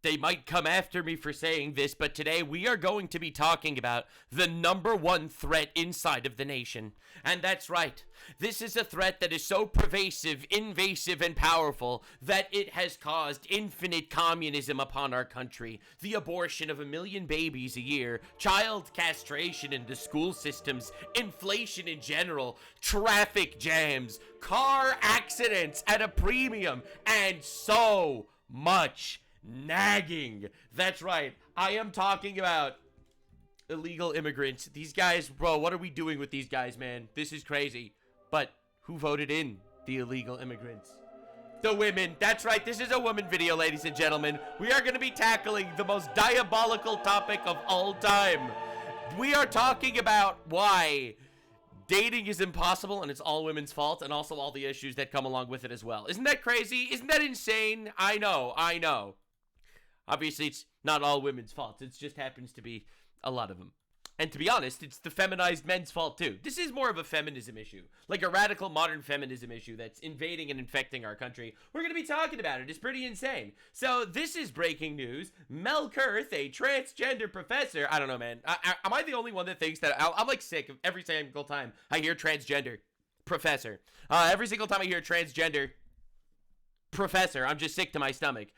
They might come after me for saying this, but today we are going to be talking about the #1 threat inside of the nation. And that's right. This is a threat that is so pervasive, invasive, and powerful that it has caused infinite communism upon our country. The abortion of 1 million babies a year, child castration in the school systems, inflation in general, traffic jams, car accidents at a premium, and so much nagging. That's right. I am talking about illegal immigrants. These guys, bro, what are we doing with these guys, man? This is crazy. But who voted in the illegal immigrants? The women. That's right. This is a woman video, ladies and gentlemen. We are going to be tackling the most diabolical topic of all time. We are talking about why dating is impossible and it's all women's fault, and also all the issues that come along with it as well. Isn't that crazy? Isn't that insane? I know. Obviously, it's not all women's fault. It just happens to be a lot of them. And to be honest, it's the feminized men's fault too. This is more of a feminism issue, like a radical modern feminism issue that's invading and infecting our country. We're going to be talking about it. It's pretty insane. So this is breaking news. Mel Kurth, a transgender professor. I don't know, man. Am I the only one that thinks that? I'm like sick of every single time I hear transgender professor. Every single time I hear transgender professor, I'm just sick to my stomach.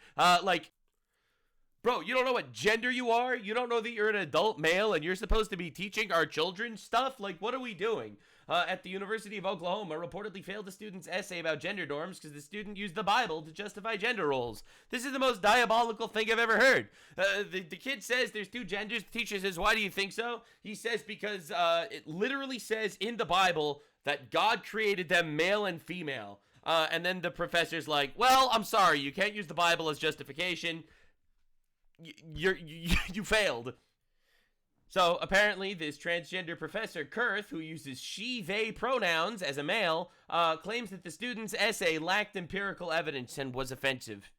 Bro, you don't know what gender you are? You don't know that you're an adult male and you're supposed to be teaching our children stuff? Like, what are we doing? At the University of Oklahoma, reportedly failed a student's essay about gender norms because the student used the Bible to justify gender roles. This is the most diabolical thing I've ever heard. The kid says there's 2 genders. The teacher says, why do you think so? He says because it literally says in the Bible that God created them male and female. And then the professor's like, well, I'm sorry, you can't use the Bible as justification. You failed. So apparently this transgender professor Kurth, who uses she they pronouns as a male, claims that the student's essay lacked empirical evidence and was offensive.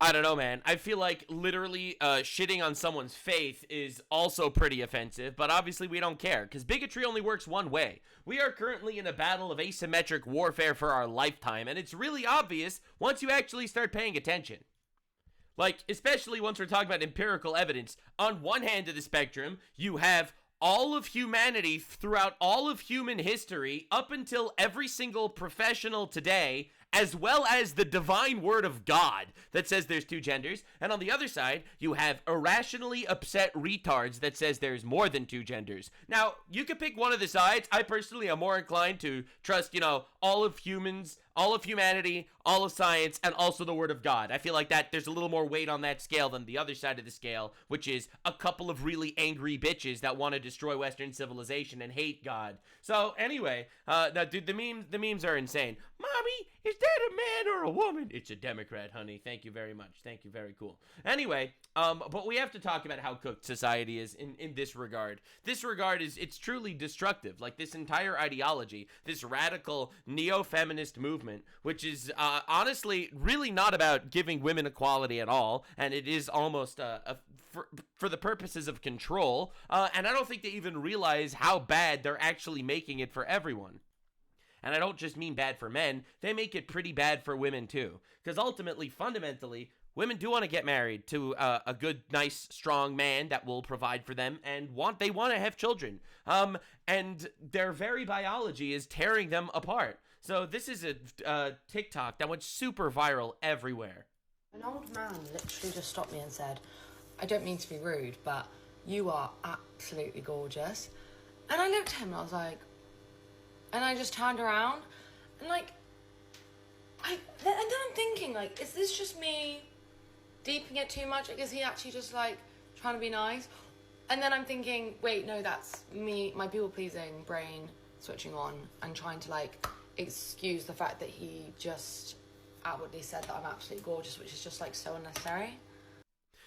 I don't know, man. I feel like literally shitting on someone's faith is also pretty offensive, but obviously we don't care because bigotry only works one way. We are currently in a battle of asymmetric warfare for our lifetime, and it's really obvious once you actually start paying attention. Like, especially once we're talking about empirical evidence. On one hand of the spectrum, you have all of humanity throughout all of human history up until every single professional today, as well as the divine word of God that says there's 2 genders. And on the other side, you have irrationally upset retards that says there's more than 2 genders. Now, you can pick one of the sides. I personally am more inclined to trust, all of humans, all of humanity, all of science, and also the word of God. I feel like that there's a little more weight on that scale than the other side of the scale, which is a couple of really angry bitches that want to destroy Western civilization and hate God. So anyway, now dude, the memes are insane. Mommy, is that a man or a woman? It's a Democrat, honey. Thank you very much. Thank you. Very cool. Anyway, but we have to talk about how cooked society is in this regard. This regard it's truly destructive. Like this entire ideology, this radical neo-feminist movement, which is honestly really not about giving women equality at all, and it is almost for the purposes of control, and I don't think they even realize how bad they're actually making it for everyone. And I don't just mean bad for men, they make it pretty bad for women too. Because ultimately, fundamentally, women do want to get married to a good, nice, strong man that will provide for them, and they want to have children. And their very biology is tearing them apart. So this is a TikTok that went super viral everywhere. An old man literally just stopped me and said, I don't mean to be rude, but you are absolutely gorgeous. And I looked at him and I was like, and I just turned around and and then I'm thinking, like, is this just me deeping it too much? Like, is he actually just like trying to be nice? And then I'm thinking, wait, no, that's me, my people-pleasing brain switching on and trying to like excuse the fact that he just outwardly said that I'm absolutely gorgeous, which is just like so unnecessary.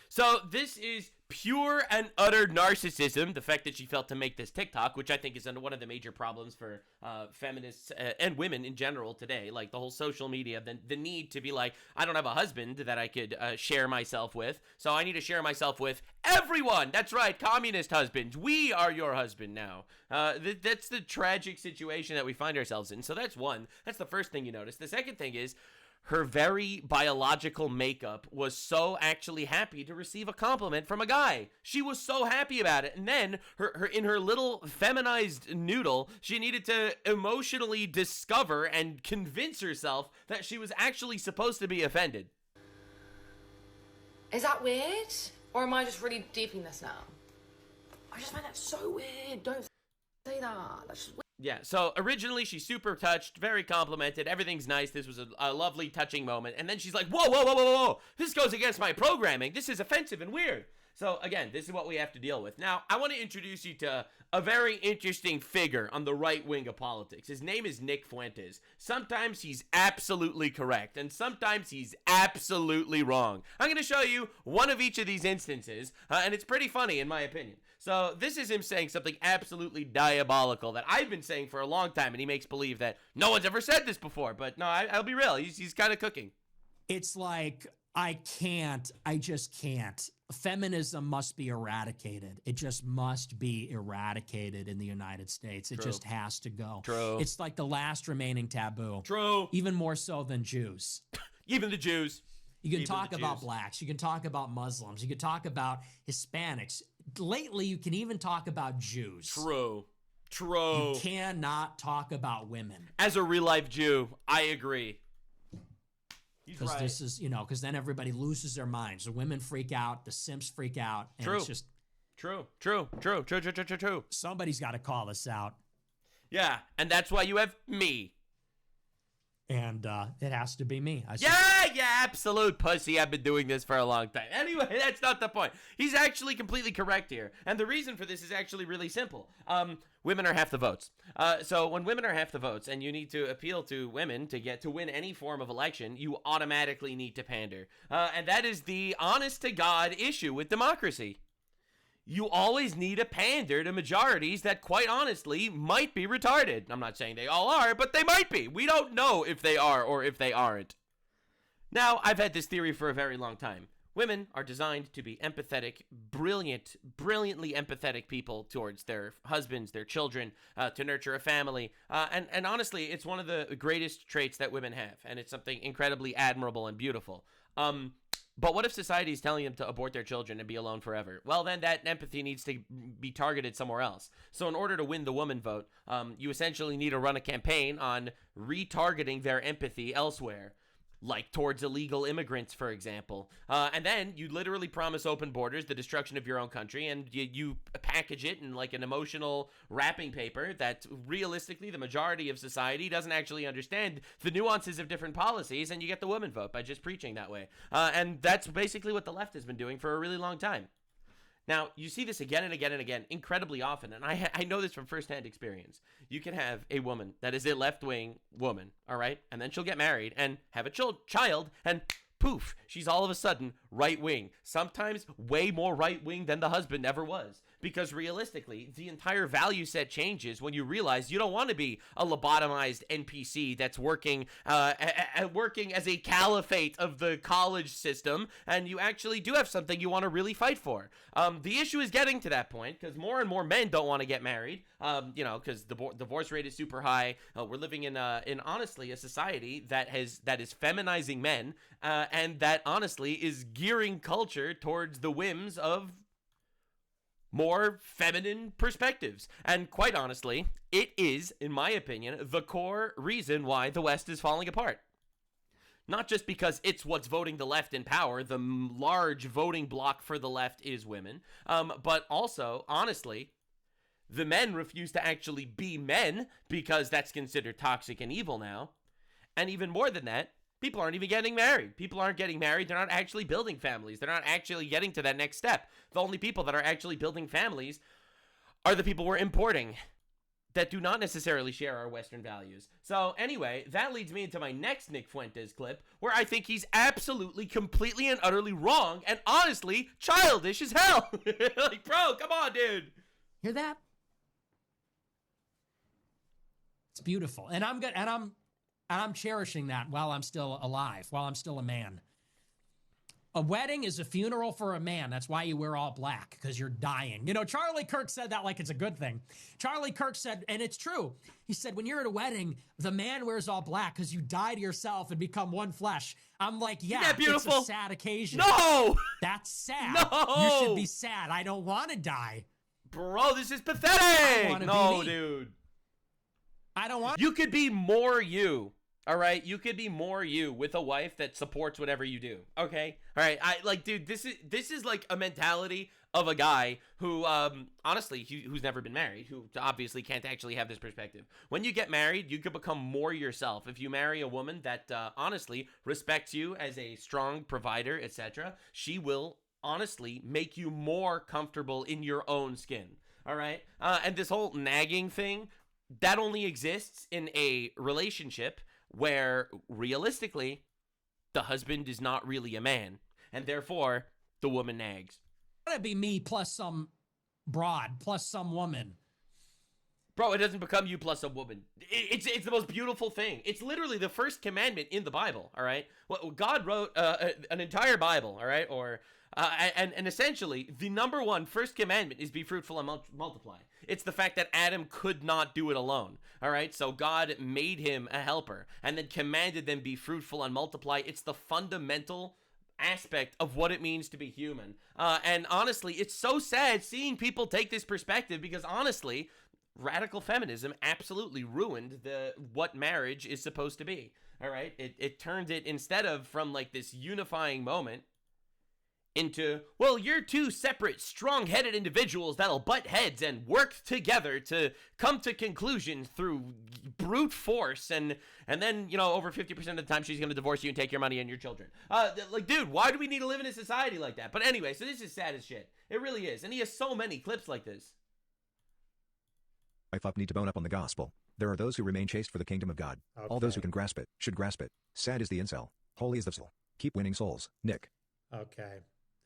So this is pure and utter narcissism, the fact that she felt to make this TikTok, which I think is one of the major problems for feminists and women in general today. Like the whole social media, the need to be like, I don't have a husband that I could share myself with, so I need to share myself with everyone. That's right, communist husbands. We are your husband now. That's the tragic situation that we find ourselves in. So that's one. That's the first thing you notice. The second thing is, her very biological makeup was so actually happy to receive a compliment from a guy. She was so happy about it. And then her in her little feminized noodle, she needed to emotionally discover and convince herself that she was actually supposed to be offended. Is that weird? Or am I just really deep in this now? I just find that so weird. Don't say that. That's just weird. Yeah, so originally she's super touched, very complimented, everything's nice, this was a lovely, touching moment, and then she's like, whoa, whoa, whoa, whoa, whoa, this goes against my programming, this is offensive and weird. So again, this is what we have to deal with. Now, I want to introduce you to a very interesting figure on the right wing of politics. His name is Nick Fuentes. Sometimes he's absolutely correct, and sometimes he's absolutely wrong. I'm going to show you one of each of these instances, and it's pretty funny in my opinion. So this is him saying something absolutely diabolical that I've been saying for a long time, and he makes believe that no one's ever said this before. But no, I'll be real. He's kind of cooking. It's like, I just can't. Feminism must be eradicated. It just must be eradicated in the United States. It just has to go. True. It's like the last remaining taboo. True. Even more so than Jews. Even the Jews. You can talk about blacks. You can talk about Muslims. You can talk about Hispanics. Lately, you can even talk about Jews. True. True. You cannot talk about women. As a real life Jew, I agree. Because right. this is, because then everybody loses their minds. The women freak out. The simps freak out. And True. It's just... True. Somebody's got to call this out. Yeah, and that's why you have me. And it has to be me. Yeah, absolute pussy. I've been doing this for a long time. Anyway, that's not the point. He's actually completely correct here. And the reason for this is actually really simple. Women are half the votes. So when women are half the votes and you need to appeal to women to win any form of election, you automatically need to pander. And that is the honest to God issue with democracy. You always need to pander to majorities that, quite honestly, might be retarded. I'm not saying they all are, but they might be. We don't know if they are or if they aren't. Now, I've had this theory for a very long time. Women are designed to be empathetic, brilliantly empathetic people towards their husbands, their children, to nurture a family. And honestly, it's one of the greatest traits that women have, and it's something incredibly admirable and beautiful. But what if society is telling them to abort their children and be alone forever? Well, then that empathy needs to be targeted somewhere else. So in order to win the woman vote, you essentially need to run a campaign on retargeting their empathy elsewhere, like towards illegal immigrants, for example. And then you literally promise open borders, the destruction of your own country, and you package it in like an emotional wrapping paper that realistically the majority of society doesn't actually understand the nuances of different policies, and you get the woman vote by just preaching that way. And that's basically what the left has been doing for a really long time. Now, you see this again and again and again, incredibly often, and I know this from firsthand experience. You can have a woman that is a left-wing woman, all right? And then she'll get married and have a child, and poof, she's all of a sudden right-wing. Sometimes way more right-wing than the husband ever was. Because realistically, the entire value set changes when you realize you don't want to be a lobotomized NPC that's working as a caliphate of the college system, and you actually do have something you want to really fight for. The issue is getting to that point because more and more men don't want to get married, because the divorce rate is super high. We're living in honestly a society that is feminizing men, and that honestly is gearing culture towards the whims of more feminine perspectives. And quite honestly, it is, in my opinion, the core reason why the West is falling apart. Not just because it's what's voting the left in power, the large voting bloc for the left is women, but also, honestly, the men refuse to actually be men because that's considered toxic and evil now. And even more than that, people aren't even getting married. People aren't getting married. They're not actually building families. They're not actually getting to that next step. The only people that are actually building families are the people we're importing that do not necessarily share our Western values. So anyway, that leads me into my next Nick Fuentes clip, where I think he's absolutely, completely, and utterly wrong, and honestly, childish as hell. Like, bro, come on, dude. Hear that? It's beautiful. And I'm cherishing that while I'm still alive, while I'm still a man. A wedding is a funeral for a man. That's why you wear all black, because you're dying. You know, Charlie Kirk said that like it's a good thing. Charlie Kirk said, and it's true, he said, when you're at a wedding, the man wears all black because you die to yourself and become one flesh. I'm like, yeah, it's a sad occasion. No! That's sad. No! You should be sad. I don't want to die. Bro, this is pathetic. No, be dude. I don't want. You could be more you. All right, you could be more you with a wife that supports whatever you do. Okay, all right. Dude, this is like a mentality of a guy who, honestly, who's never been married, who obviously can't actually have this perspective. When you get married, you could become more yourself. If you marry a woman that, honestly respects you as a strong provider, etc., she will honestly make you more comfortable in your own skin. All right, and this whole nagging thing, that only exists in a relationship where realistically the husband is not really a man, and therefore the woman nags. That'd be me plus some broad plus some woman. Bro, it doesn't become you plus a woman. It's the most beautiful thing. It's literally the first commandment in the Bible. All right, well, God wrote an entire Bible. All right, or and essentially the number one first commandment is be fruitful and multiply. It's the fact that Adam could not do it alone. All right, so God made him a helper and then commanded them be fruitful and multiply. It's the fundamental aspect of what it means to be human. And honestly, it's so sad seeing people take this perspective, because honestly, radical feminism absolutely ruined what marriage is supposed to be. All right, it turned it, instead of from like this unifying moment, into, well, you're two separate, strong-headed individuals that'll butt heads and work together to come to conclusions through brute force, and then, you know, over 50% of the time she's going to divorce you and take your money and your children. Like, dude, why do we need to live in a society like that? But anyway, so this is sad as shit. It really is. And he has so many clips like this. I need to bone up on the gospel. There are those who remain chaste for the kingdom of God. Okay. All those who can grasp it should grasp it. Sad is the incel. Holy is the soul. Keep winning souls. Nick. Okay.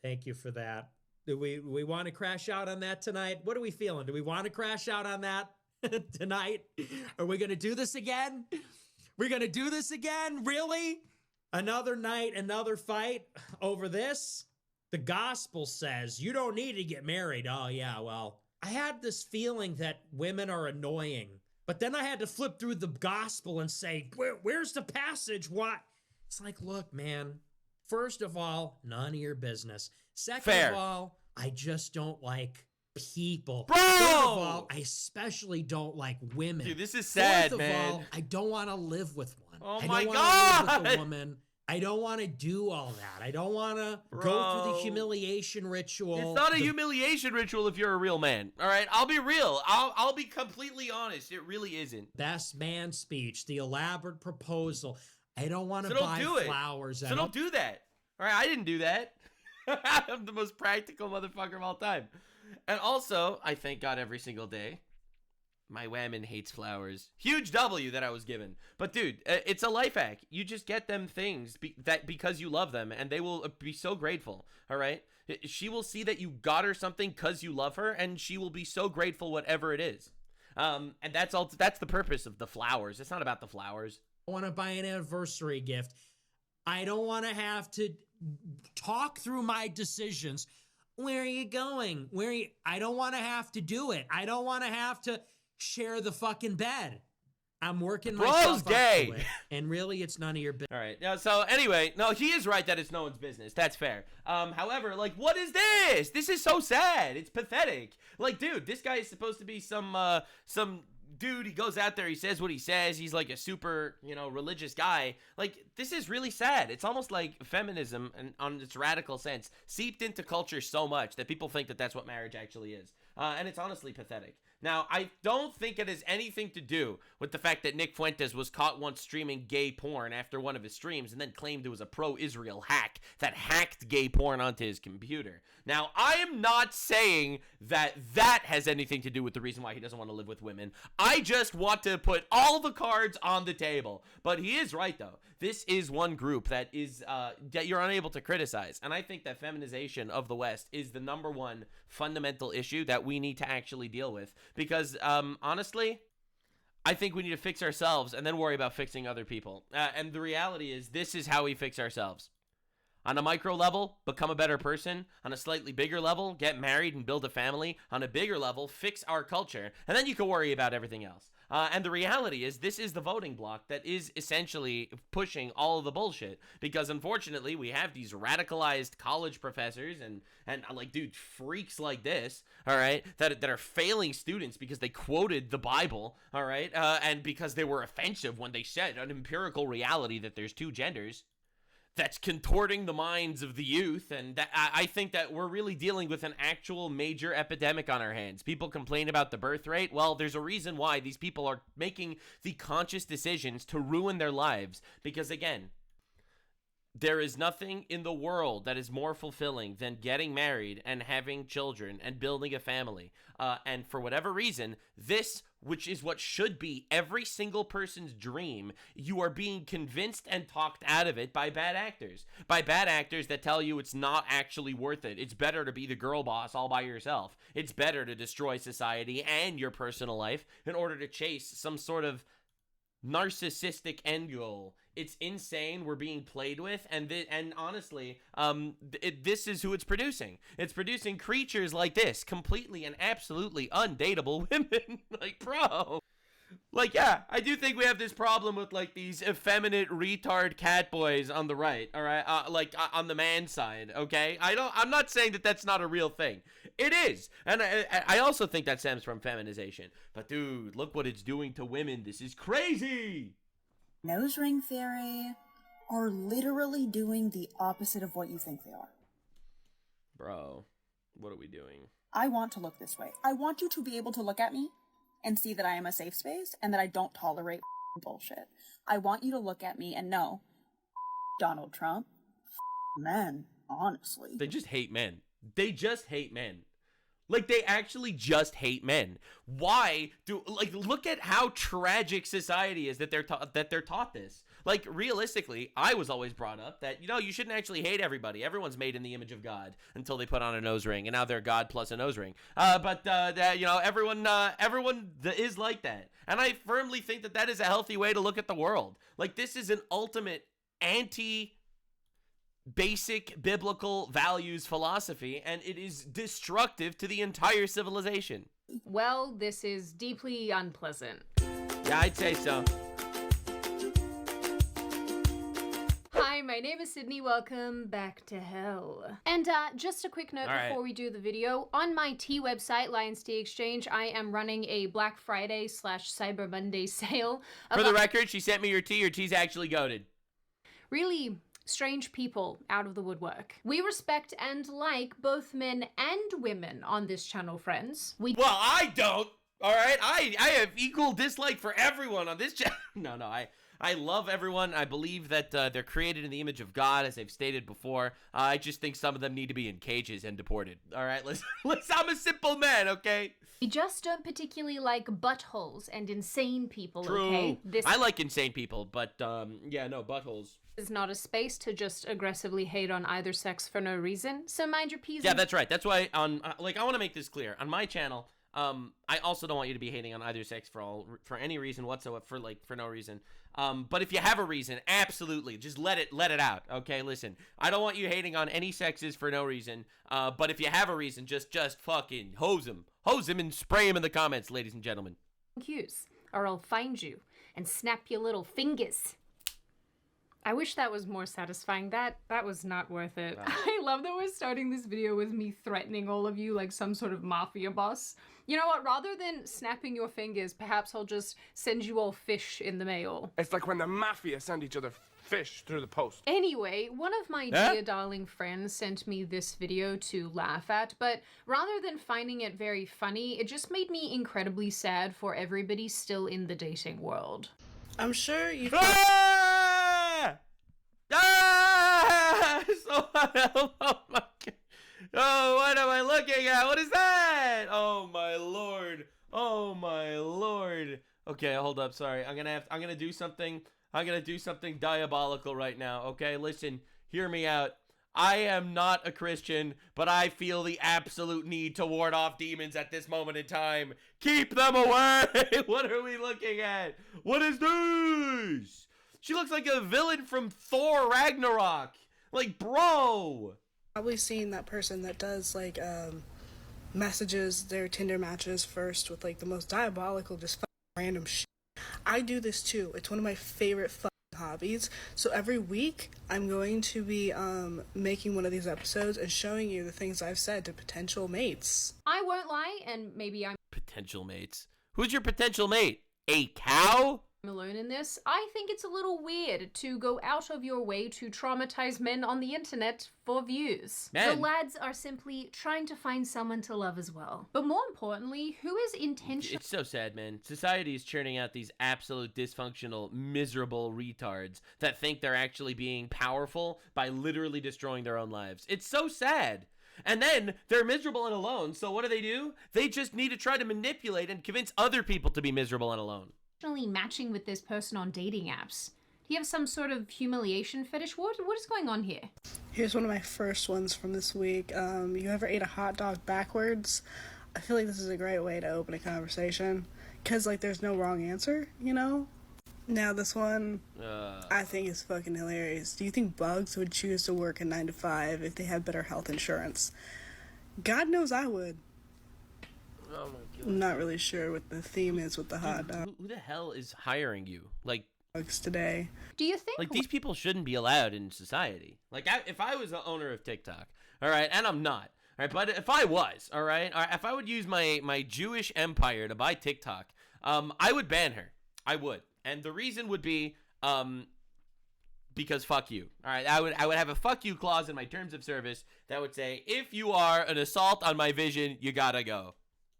Thank you for that. Do we want to crash out on that tonight? What are we feeling? Do we want to crash out on that tonight? Are we going to do this again? We're going to do this again? Really? Another night, another fight over this? The gospel says you don't need to get married. Oh, yeah, well, I had this feeling that women are annoying. But then I had to flip through the gospel and say, where's the passage? What? It's like, look, man. First of all, none of your business. Second Fair. of all, I just don't like people. Bro! Third of all, I especially don't like women. Dude, this is sad, Fourth man. of all, I don't want to live with one. Oh I my don't want to live with God! a woman. I don't want to do all that. I don't want to go through the humiliation ritual. It's not a humiliation ritual if you're a real man. All right, I'll be real. I'll be completely honest. It really isn't. Best man speech, the elaborate proposal. I don't want to So don't buy do it. flowers. So don't do that. All right, I didn't do that. I'm the most practical motherfucker of all time. And also, I thank God every single day. My woman hates flowers. Huge W that I was given. But dude, it's a life hack. You just get them things because you love them, and they will be so grateful. All right? She will see that you got her something because you love her, and she will be so grateful whatever it is. And that's the purpose of the flowers. It's not about the flowers. I want to buy an anniversary gift. I don't want to have to talk through my decisions. Where are you going? I don't want to have to do it. I don't want to have to share the fucking bed. I'm working myself up gay. to it, and really, it's none of your business. All right. Now, so anyway, no, he is right that it's no one's business. That's fair. However, like, what is this? This is so sad. It's pathetic. Like, dude, this guy is supposed to be some dude. He goes out there. He says what he says. He's like a super, religious guy. Like, this is really sad. It's almost like feminism, and on its radical sense, seeped into culture so much that people think that that's what marriage actually is. And it's honestly pathetic. Now, I don't think it has anything to do with the fact that Nick Fuentes was caught once streaming gay porn after one of his streams and then claimed it was a pro-Israel hack that hacked gay porn onto his computer. Now, I am not saying that has anything to do with the reason why he doesn't want to live with women. I just want to put all the cards on the table. But he is right, though. This is one group that is that you're unable to criticize. And I think that feminization of the West is the number one fundamental issue that we need to actually deal with. Because, honestly, I think we need to fix ourselves and then worry about fixing other people. And the reality is, this is how we fix ourselves. On a micro level, become a better person. On a slightly bigger level, get married and build a family. On a bigger level, fix our culture. And then you can worry about everything else. And the reality is, this is the voting bloc that is essentially pushing all of the bullshit. Because unfortunately, we have these radicalized college professors and like, dude, freaks like this, all right, that are failing students because they quoted the Bible, all right, and because they were offensive when they said an empirical reality that there's two genders. That's contorting the minds of the youth, and that I think that we're really dealing with an actual major epidemic on our hands. People complain about the birth rate. Well, there's a reason why these people are making the conscious decisions to ruin their lives, because again, there is nothing in the world that is more fulfilling than getting married and having children and building a family. And for whatever reason, this, which is what should be every single person's dream, you are being convinced and talked out of it by bad actors. By bad actors that tell you it's not actually worth it. It's better to be the girl boss all by yourself. It's better to destroy society and your personal life in order to chase some sort of narcissistic end goal. It's insane. We're being played with, and honestly, this is who it's producing. It's producing creatures like this, completely and absolutely undateable women. Like, bro. Like, yeah, I do think we have this problem with, like, these effeminate retard cat boys on the right, all right? On the man side, okay? I'm not saying that that's not a real thing. It is. And I also think that stems from feminization. But, dude, look what it's doing to women. This is crazy. Nose ring theory are literally doing the opposite of what you think they are. Bro, what are we doing? I want to look this way. I want you to be able to look at me and see that I am a safe space and that I don't tolerate bullshit. I want you to look at me and know Donald Trump, men, honestly. They just hate men. They just hate men. Like, they actually just hate men. Why do, like, look at how tragic society is that they're taught this. Like, realistically, I was always brought up that, you know, you shouldn't actually hate everybody. Everyone's made in the image of God until they put on a nose ring, and now they're God plus a nose ring. But you know, everyone is like that. And I firmly think that that is a healthy way to look at the world. Like, this is an ultimate basic biblical values philosophy, and it is destructive to the entire civilization. Well, this is deeply unpleasant. Yeah, I'd say so. Hi, my name is Sydney. Welcome back to hell. And just a quick note before we do the video. On my tea website, Lions Tea Exchange, I am running a Black Friday / Cyber Monday sale. For the record, she sent me your tea. Your tea's actually goated. Really strange people out of the woodwork. We respect and like both men and women on this channel, friends. Well, I don't. All right, I have equal dislike for everyone on this channel. No, I love everyone. I believe that they're created in the image of God, as I've stated before. I just think some of them need to be in cages and deported. All right, let's I'm a simple man, okay? We just don't particularly like buttholes and insane people, True. Okay? I like insane people, but yeah, no, buttholes. Is not a space to just aggressively hate on either sex for no reason. So mind your P's. Yeah, that's right. That's why I want to make this clear. On my channel, I also don't want you to be hating on either sex for any reason whatsoever, for no reason. But if you have a reason, absolutely, just let it out. Okay, listen, I don't want you hating on any sexes for no reason. But if you have a reason, just fucking hose him and spray him in the comments, ladies and gentlemen. Cues, or I'll find you and snap your little fingers. I wish that was more satisfying. That was not worth it. Wow. I love that we're starting this video with me threatening all of you like some sort of mafia boss. You know what? Rather than snapping your fingers, perhaps I'll just send you all fish in the mail. It's like when the mafia send each other fish through the post. Anyway, one of my dear darling friends sent me this video to laugh at, but rather than finding it very funny, it just made me incredibly sad for everybody still in the dating world. I'm sure you. So, oh my God. Oh, what am I looking at? What is that? Oh my lord. Oh my lord. Okay, hold up. Sorry. I'm gonna do something diabolical right now. Okay, listen. Hear me out. I am not a Christian, but I feel the absolute need to ward off demons at this moment in time. Keep them away. What are we looking at? What is this? She looks like a villain from Thor Ragnarok. Like, bro. Probably seen that person that does like messages their Tinder matches first with like the most diabolical, just random shit. I do this too. It's one of my favorite hobbies. So every week I'm going to be making one of these episodes and showing you the things I've said to potential mates. I won't lie, and maybe I'm Potential mates. Who's your potential mate? A cow? alone in this. I think it's a little weird to go out of your way to traumatize men on the internet for views. Men. The lads are simply trying to find someone to love as well. But more importantly, who is intentionally... It's so sad, man. Society is churning out these absolute dysfunctional, miserable retards that think they're actually being powerful by literally destroying their own lives. It's so sad. And then they're miserable and alone, so what do? They just need to try to manipulate and convince other people to be miserable and alone. matching with this person on dating apps? Do you have some sort of humiliation fetish? What is going on here? Here's one of my first ones from this week. You ever ate a hot dog backwards? I feel like this is a great way to open a conversation. Because, like, there's no wrong answer, you know? Now, this one, I think is fucking hilarious. Do you think bugs would choose to work a 9 to 5 if they had better health insurance? God knows I would. Oh my God. I'm not really sure what the theme is with the hot dog. Who the hell is hiring you? Like, Bugs today. Do you think... Like, these people shouldn't be allowed in society. Like, if I was the owner of TikTok, all right, and I'm not, all right, but if I was, all right, if I would use my Jewish empire to buy TikTok, I would ban her. I would. And the reason would be, because fuck you. All right, I would have a fuck you clause in my terms of service that would say, if you are an assault on my vision, you gotta go.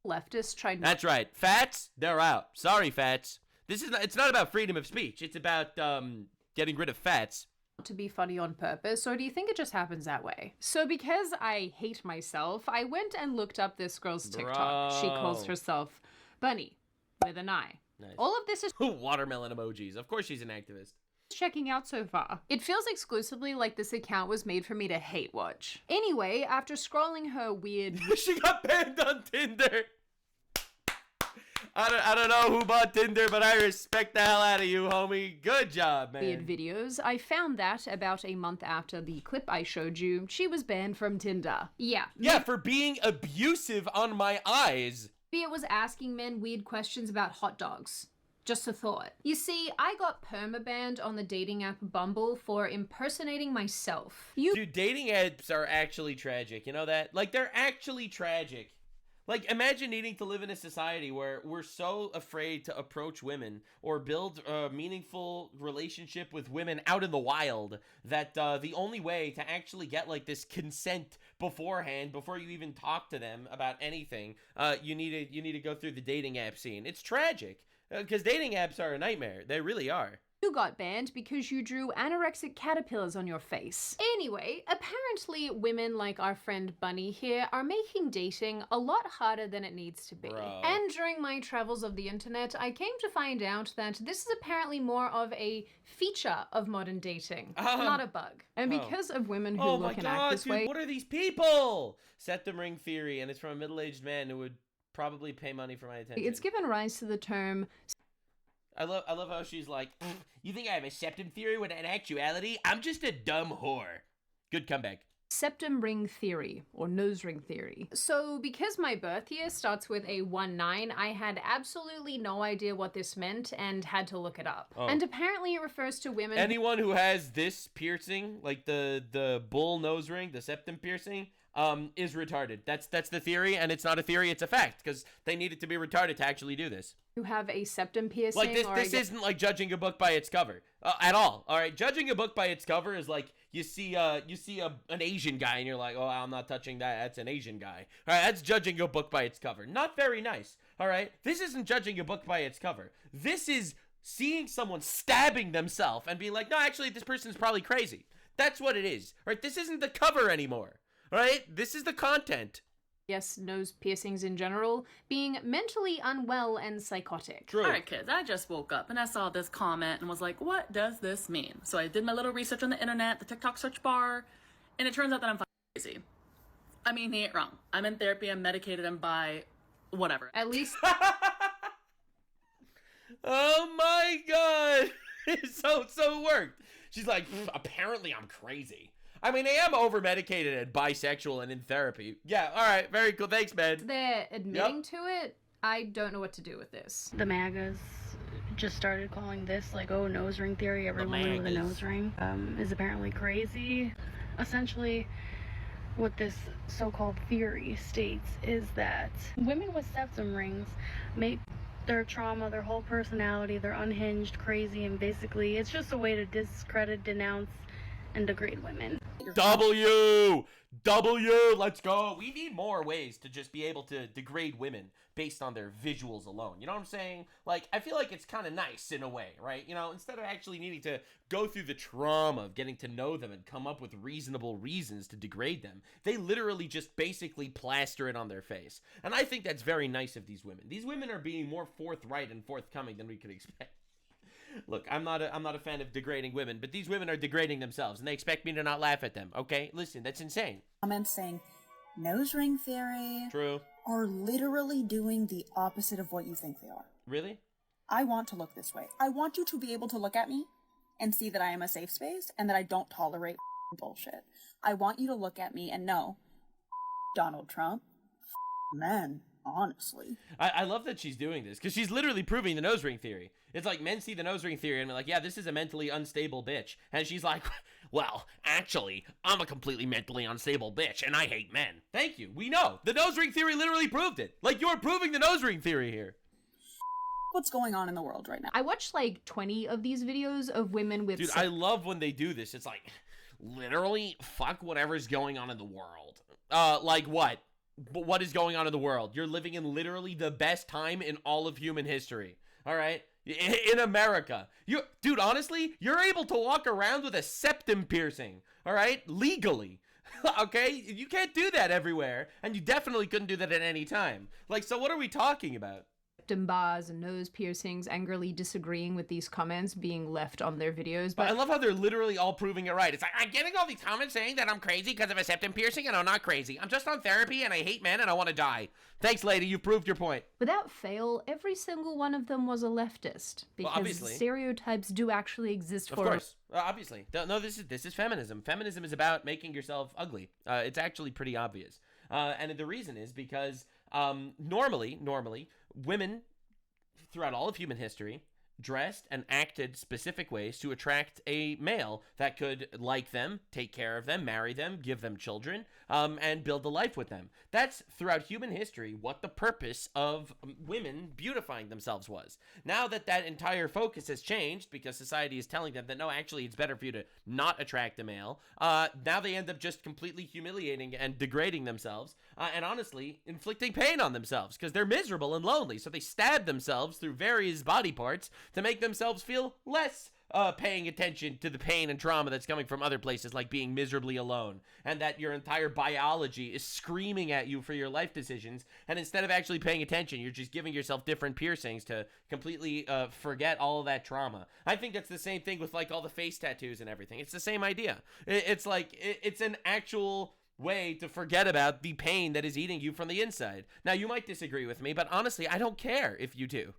Leftists tried... That's right. Fats, they're out. Sorry, Fats. It's not about freedom of speech. It's about getting rid of fats. To be funny on purpose, or do you think it just happens that way? So because I hate myself, I went and looked up this girl's TikTok. She calls herself Bunny with an I. Nice. All of this is watermelon emojis. Of course she's an activist. Checking out so far. It feels exclusively like this account was made for me to hate watch. Anyway, after scrolling her weird... She got banned on Tinder. I don't know who bought Tinder, but I respect the hell out of you, homie. Good job, man. Weird videos, I found that about a month after the clip I showed you, she was banned from Tinder. Yeah, for being abusive on my eyes. Maybe it was asking men weird questions about hot dogs. Just a thought. You see, I got permabanned on the dating app Bumble for impersonating myself. Dude, dating apps are actually tragic. You know that? Like, they're actually tragic. Like, imagine needing to live in a society where we're so afraid to approach women or build a meaningful relationship with women out in the wild that the only way to actually get, like, this consent beforehand, before you even talk to them about anything, you need to go through the dating app scene. It's tragic, because dating apps are a nightmare. They really are. You got banned because you drew anorexic caterpillars on your face. Anyway, apparently women like our friend Bunny here are making dating a lot harder than it needs to be. Bro. And during my travels of the internet, I came to find out that this is apparently more of a feature of modern dating, not a bug. And because of women who look and act this dude, way... what are these people? Set them ring theory, and it's from a middle-aged man who would probably pay money for my attention. It's given rise to the term... I love how she's like, you think I have a septum theory when in actuality, I'm just a dumb whore. Good comeback. Septum ring theory, or nose ring theory. So because my birth year starts with a 1-9, I had absolutely no idea what this meant and had to look it up. Oh. And apparently it refers to women... Anyone who has this piercing, like the bull nose ring, the septum piercing, is retarded. That's the theory, and it's not a theory, it's a fact, because they needed to be retarded to actually do this. Who have a septum piercing. Like, this isn't like judging a book by its cover at all. All right, judging a book by its cover is like you see an Asian guy and you're like, oh, I'm not touching that. That's an Asian guy. All right, that's judging a book by its cover. Not very nice. All right, this isn't judging a book by its cover. This is seeing someone stabbing themselves and being like, no, actually, this person's probably crazy. That's what it is. All right, this isn't the cover anymore. All right, this is the content. Yes, nose piercings in general, being mentally unwell and psychotic. True. Alright kids, I just woke up and I saw this comment and was like, what does this mean? So I did my little research on the internet, the TikTok search bar, and it turns out that I'm fucking crazy. I mean, he ain't wrong. I'm in therapy, I'm medicated, and by whatever. At least... Oh my god! So it worked. She's like, apparently I'm crazy. I mean, I am over-medicated and bisexual and in therapy. Yeah, all right, very cool. Thanks, man. They're admitting to it. I don't know what to do with this. The MAGAs just started calling this like, oh, nose ring theory. Every woman with a nose ring is apparently crazy. Essentially, what this so-called theory states is that women with septum rings make their trauma, their whole personality, they're unhinged, crazy, and basically it's just a way to discredit, denounce, and degrade women. Let's go. We need more ways to just be able to degrade women based on their visuals alone. You know what I'm saying? Like, I feel like it's kind of nice in a way, right? You know, instead of actually needing to go through the trauma of getting to know them and come up with reasonable reasons to degrade them, they literally just basically plaster it on their face. And I think that's very nice of these women. These women are being more forthright and forthcoming than we could expect. Look, I'm not a fan of degrading women, but these women are degrading themselves, and they expect me to not laugh at them, okay? Listen, that's insane. Comments saying, nose ring theory. True. Are literally doing the opposite of what you think they are. Really? I want to look this way. I want you to be able to look at me and see that I am a safe space and that I don't tolerate bullshit. I want you to look at me and know, Donald Trump, men, honestly. I love that she's doing this, because she's literally proving the nose ring theory. It's like, men see the nose ring theory and they're like, yeah, this is a mentally unstable bitch. And she's like, well, actually, I'm a completely mentally unstable bitch, and I hate men. Thank you. We know. The nose ring theory literally proved it. Like, you're proving the nose ring theory here. What's going on in the world right now? I watched like 20 of these videos of women with... Dude, I love when they do this. It's like, literally, fuck whatever's going on in the world. Like what? But what is going on in the world? You're living in literally the best time in all of human history. All right? In America. Dude, honestly, you're able to walk around with a septum piercing. All right? Legally. Okay? You can't do that everywhere. And you definitely couldn't do that at any time. Like, so what are we talking about? Septum bars and nose piercings, angrily disagreeing with these comments being left on their videos. But I love how they're literally all proving it right. It's like, I'm getting all these comments saying that I'm crazy because of a septum piercing, and I'm not crazy. I'm just on therapy, and I hate men, and I want to die. Thanks, lady. You proved your point. Without fail, every single one of them was a leftist. Because stereotypes do actually exist for... Of course. Obviously. No, this is feminism. Feminism is about making yourself ugly. It's actually pretty obvious. And the reason is because normally, women throughout all of human history dressed and acted specific ways to attract a male that could like them, take care of them, marry them, give them children, and build a life with them. That's throughout human history what the purpose of women beautifying themselves was. Now that that entire focus has changed because society is telling them that no, actually it's better for you to not attract a male, now they end up just completely humiliating and degrading themselves, and honestly inflicting pain on themselves because they're miserable and lonely, so they stab themselves through various body parts to make themselves feel less paying attention to the pain and trauma that's coming from other places, like being miserably alone, and that your entire biology is screaming at you for your life decisions, and instead of actually paying attention, you're just giving yourself different piercings to completely forget all of that trauma. I think that's the same thing with like all the face tattoos and everything. It's the same idea. It's like, it's an actual way to forget about the pain that is eating you from the inside. Now, you might disagree with me, but honestly, I don't care if you do.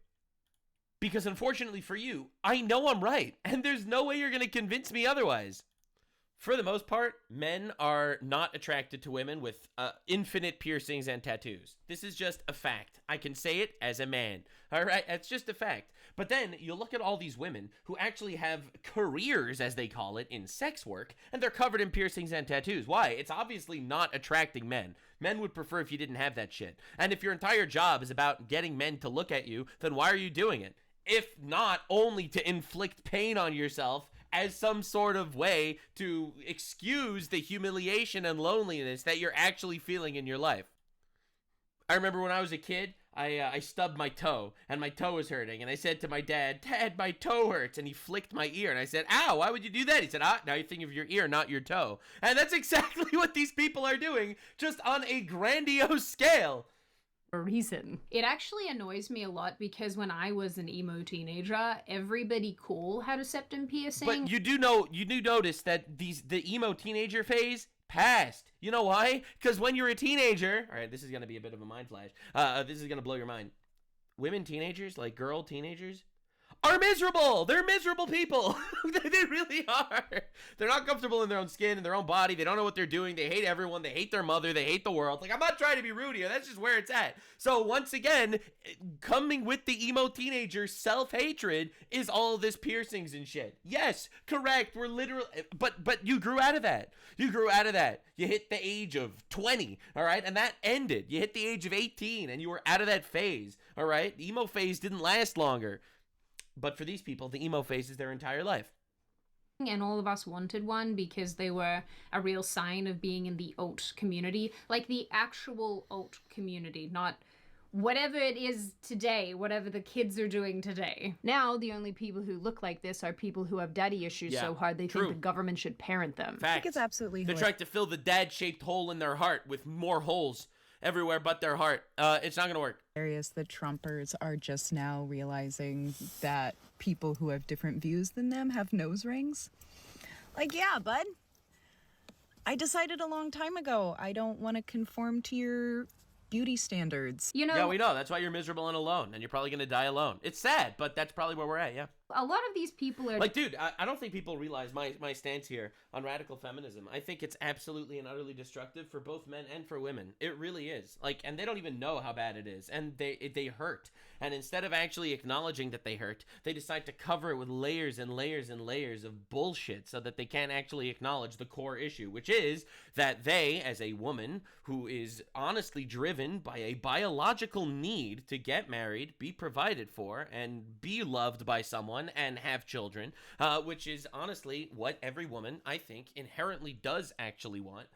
Because unfortunately for you, I know I'm right, and there's no way you're going to convince me otherwise. For the most part, men are not attracted to women with infinite piercings and tattoos. This is just a fact. I can say it as a man. All right, that's just a fact. But then you look at all these women who actually have careers, as they call it, in sex work, and they're covered in piercings and tattoos. Why? It's obviously not attracting men. Men would prefer if you didn't have that shit. And if your entire job is about getting men to look at you, then why are you doing it? If not only to inflict pain on yourself as some sort of way to excuse the humiliation and loneliness that you're actually feeling in your life. I remember when I was a kid, I stubbed my toe, and my toe was hurting, and I said to my dad, "Dad, my toe hurts," and he flicked my ear, and I said, "Ow, why would you do that?" He said, now you think of your ear, not your toe. And that's exactly what these people are doing, just on a grandiose scale. A reason. It actually annoys me a lot because when I was an emo teenager, everybody cool had a septum piercing. But you do notice that the emo teenager phase passed. You know why? Because when you're a teenager, all right, this is gonna be a bit of a mind flash. This is gonna blow your mind. Women teenagers, like girl teenagers, are miserable. They're miserable people. They really are. They're not comfortable in their own skin, in their own body. They don't know what they're doing. They hate everyone. They hate their mother. They hate the world. Like, I'm not trying to be rude here. That's just where it's at. So once again, coming with the emo teenager self-hatred is all this piercings and shit. Yes, correct. We're literally, but you grew out of that. You grew out of that. You hit the age of 20, all right? And that ended. You hit the age of 18 and you were out of that phase, all right? The emo phase didn't last longer. But for these people, the emo phase is their entire life. And all of us wanted one because they were a real sign of being in the alt community. Like the actual alt community, not whatever it is today, whatever the kids are doing today. Now, the only people who look like this are people who have daddy issues so hard they think the government should parent them. Facts. I think it's absolutely They're trying to fill the dad-shaped hole in their heart with more holes everywhere but their heart. It's not going to work. hilarious that Trumpers are just now realizing that people who have different views than them have nose rings. Like, yeah, bud. I decided a long time ago I don't want to conform to your beauty standards. You know, yeah, we know. That's why you're miserable and alone, and you're probably going to die alone. It's sad, but that's probably where we're at, yeah. a lot of these people are Like, dude, I don't think people realize my stance here on radical feminism. I think it's absolutely and utterly destructive for both men and for women. It really is. Like, and they don't even know how bad it is, and they hurt. And instead of actually acknowledging that they hurt, they decide to cover it with layers and layers and layers of bullshit so that they can't actually acknowledge the core issue, which is that they, as a woman who is honestly driven by a biological need to get married, be provided for, and be loved by someone and have children, which is honestly what every woman, I think, inherently does actually want.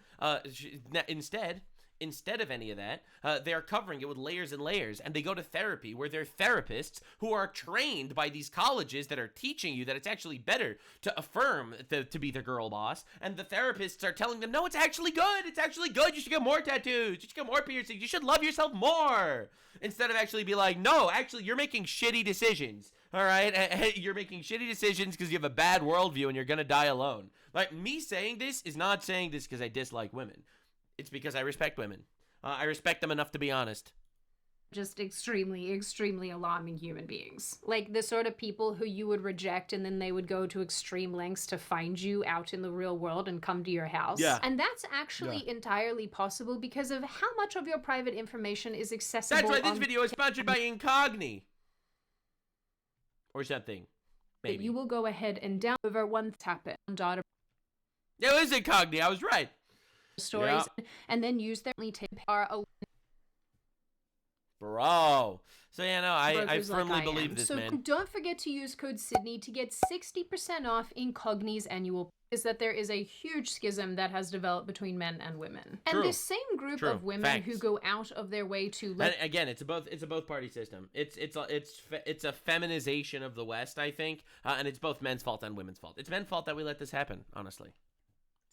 Instead of any of that, they're covering it with layers and layers, and they go to therapy where they're therapists who are trained by these colleges that are teaching you that it's actually better to affirm to be the girl boss, and the therapists are telling them, no, it's actually good, you should get more tattoos, you should get more piercings, you should love yourself more, instead of actually be like, no, actually, you're making shitty decisions. All right, you're making shitty decisions because you have a bad worldview and you're gonna die alone. Like, me saying this is not saying this because I dislike women. It's because I respect women. I respect them enough to be honest. just extremely, extremely alarming human beings. Like the sort of people who you would reject and then they would go to extreme lengths to find you out in the real world and come to your house. Yeah. And that's actually entirely possible because of how much of your private information is accessible. That's right, this video is sponsored by Incogni. Or something. Maybe. That you will go ahead and download over one tap it on data. It was Incogni, I was right. Stories and then use their only tip are a Bro. So yeah, no, I firmly believe this, so man. Don't forget to use code Sydney to get 60% off Incogni's annual. Is that there is a huge schism that has developed between men and women, and this same group of women who go out of their way to. And again, it's a both party system. It's a feminization of the West, I think, and it's both men's fault and women's fault. It's men's fault that we let this happen. Honestly,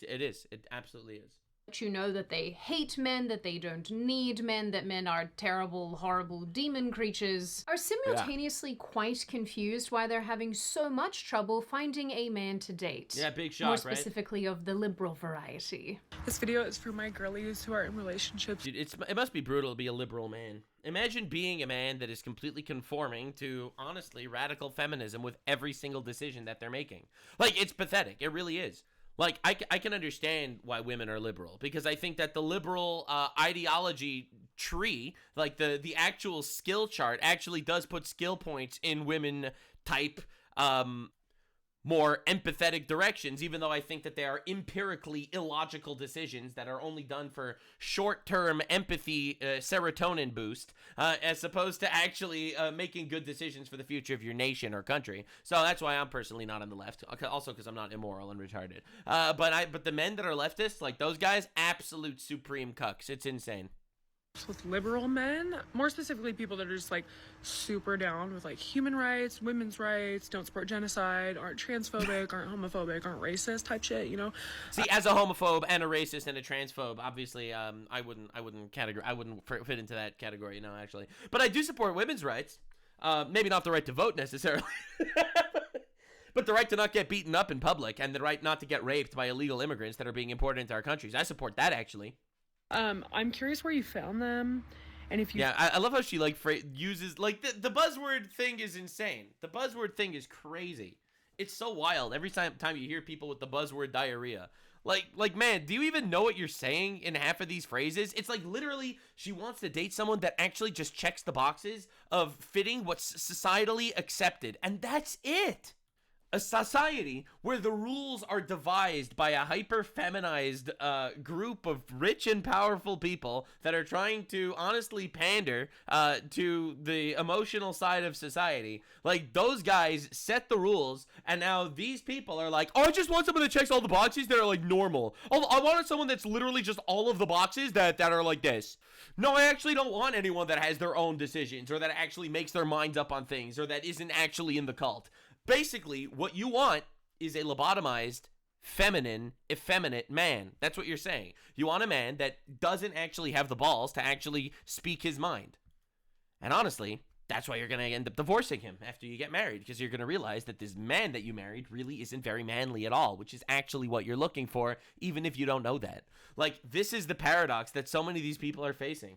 it is. It absolutely is. You know that they hate men, that they don't need men, that men are terrible, horrible demon creatures, are simultaneously quite confused why they're having so much trouble finding a man to date. Yeah, big shock, More right? specifically of the liberal variety. This video is for my girlies who are in relationships. Dude, it must be brutal to be a liberal man. Imagine being a man that is completely conforming to, honestly, radical feminism with every single decision that they're making. Like, it's pathetic. It really is. Like, I can understand why women are liberal, because I think that the liberal ideology tree, like the actual skill chart, actually does put skill points in women type more empathetic directions, even though I think that they are empirically illogical decisions that are only done for short-term empathy serotonin boost, as opposed to actually making good decisions for the future of your nation or country. So that's why I'm personally not on the left, also because I'm not immoral and retarded. But the men that are leftists, like those guys, absolute supreme cucks. It's insane. With liberal men, more specifically people that are just like super down with like human rights, women's rights, don't support genocide, aren't transphobic, aren't homophobic, aren't racist type shit, you know. See, as a homophobe and a racist and a transphobe, obviously, I wouldn't fit into that category, no, actually. But I do support women's rights. Maybe not the right to vote necessarily. But the right to not get beaten up in public and the right not to get raped by illegal immigrants that are being imported into our countries. I support that, actually. I'm curious where you found them And if you Yeah, I love how she like uses like the buzzword thing is insane. The buzzword thing is crazy. It's so wild. Every time you hear people with the buzzword diarrhea, like man, do you even know what you're saying in half of these phrases? It's like literally she wants to date someone that actually just checks the boxes of fitting what's societally accepted, and that's it. A society where the rules are devised by a hyper-feminized group of rich and powerful people that are trying to honestly pander to the emotional side of society. Like, those guys set the rules, and now these people are like, oh, I just want someone that checks all the boxes that are, like, normal. Oh, I wanted someone that's literally just all of the boxes that are like this. No, I actually don't want anyone that has their own decisions or that actually makes their minds up on things or that isn't actually in the cult. Basically, what you want is a lobotomized, feminine, effeminate man. That's what you're saying. You want a man that doesn't actually have the balls to actually speak his mind. And honestly, that's why you're going to end up divorcing him after you get married, because you're going to realize that this man that you married really isn't very manly at all, which is actually what you're looking for, even if you don't know that. Like, this is the paradox that so many of these people are facing.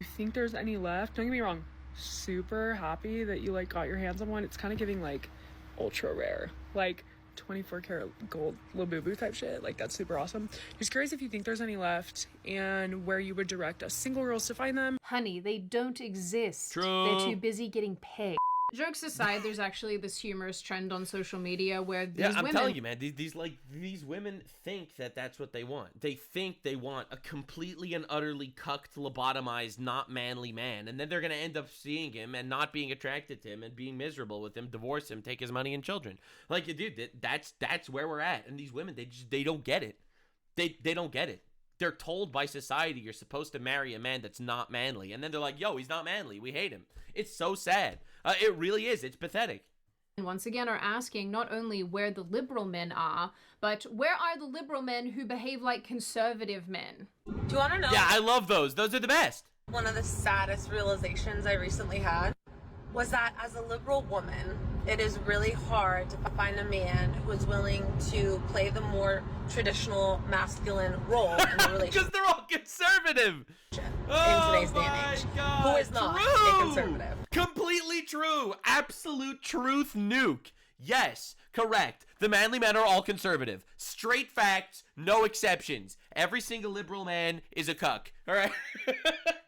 you think there's any left, don't get me wrong, super happy that you like got your hands on one. It's kind of giving like ultra rare, like 24 karat gold Labubu type shit. Like, that's super awesome. Just curious if you think there's any left and where you would direct us single girls to find them. Honey, they don't exist. True. They're too busy getting pegged. Jokes aside, there's actually this humorous trend on social media where these I'm women... telling you, man, these women think that that's what they want. They think they want a completely and utterly cucked, lobotomized, not manly man, and then they're going to end up seeing him and not being attracted to him and being miserable with him, divorce him, take his money and children. Like, dude, that's where we're at. And these women, they don't get it. They don't get it. They're told by society you're supposed to marry a man that's not manly, and then they're like, yo, he's not manly, we hate him. It's so sad. It really is. It's pathetic. And once again are asking not only where the liberal men are, but where are the liberal men who behave like conservative men? Do you want to know? Yeah, I love those. Those are the best. One of the saddest realizations I recently had was that as a liberal woman, it is really hard to find a man who is willing to play the more traditional masculine role in the relationship. Because they're all conservative. In today's day and age. Who is not a conservative. Completely true. Absolute truth nuke. Yes, correct. The manly men are all conservative. Straight facts, no exceptions. Every single liberal man is a cuck. All right?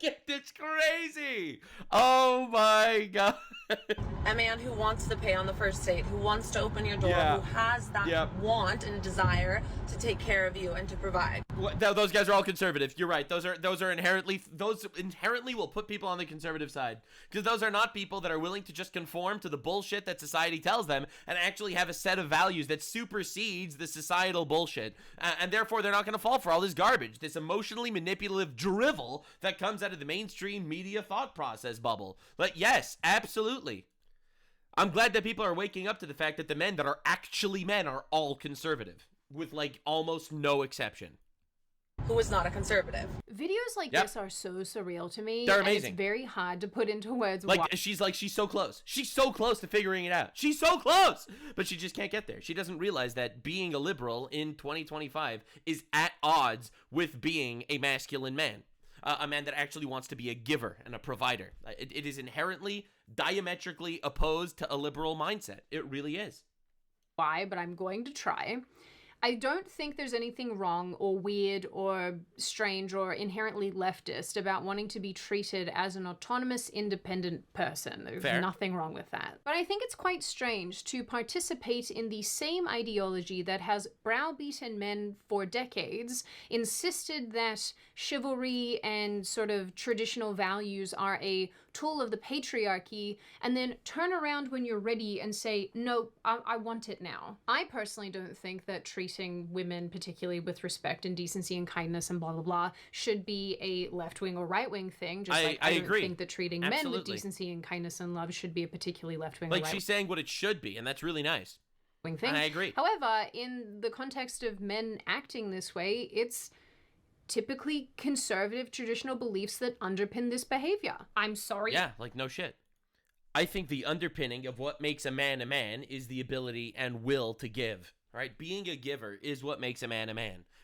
It's crazy. Oh my God. A man who wants to pay on the first date, who wants to open your door, who has that want and desire to take care of you and to provide. Those guys are all conservative. You're right. Those inherently will put people on the conservative side, because those are not people that are willing to just conform to the bullshit that society tells them and actually have a set of values that supersedes the societal bullshit. And therefore, they're not going to fall for all this garbage, this emotionally manipulative drivel that comes out of the mainstream media thought process bubble. But yes, absolutely. I'm glad that people are waking up to the fact that the men that are actually men are all conservative, with like almost no exception. Who is not a conservative. Videos like this are so surreal to me. They're amazing. And it's very hard to put into words. Like, she's so close. She's so close to figuring it out. She's so close, but she just can't get there. She doesn't realize that being a liberal in 2025 is at odds with being a masculine man. A man that actually wants to be a giver and a provider. It is inherently, diametrically opposed to a liberal mindset. It really is. Why, but I'm going to try. I don't think there's anything wrong or weird or strange or inherently leftist about wanting to be treated as an autonomous, independent person. There's nothing wrong with that. But I think it's quite strange to participate in the same ideology that has browbeaten men for decades, insisted that chivalry and sort of traditional values are a tool of the patriarchy, and then turn around when you're ready and say, no, I want it now. I personally don't think that treating women, particularly with respect and decency and kindness and blah, blah, blah, should be a left-wing or right-wing thing. Just like I don't agree. think that treating men with decency and kindness and love should be a particularly left-wing or like right-wing. She's saying what it should be, and that's really nice. Thing. And I agree. However, in the context of men acting this way, it's typically conservative traditional beliefs that underpin this behavior. I'm sorry. Yeah, like no shit. I think the underpinning of what makes a man is the ability and will to give. Right? Being a giver is what makes a man.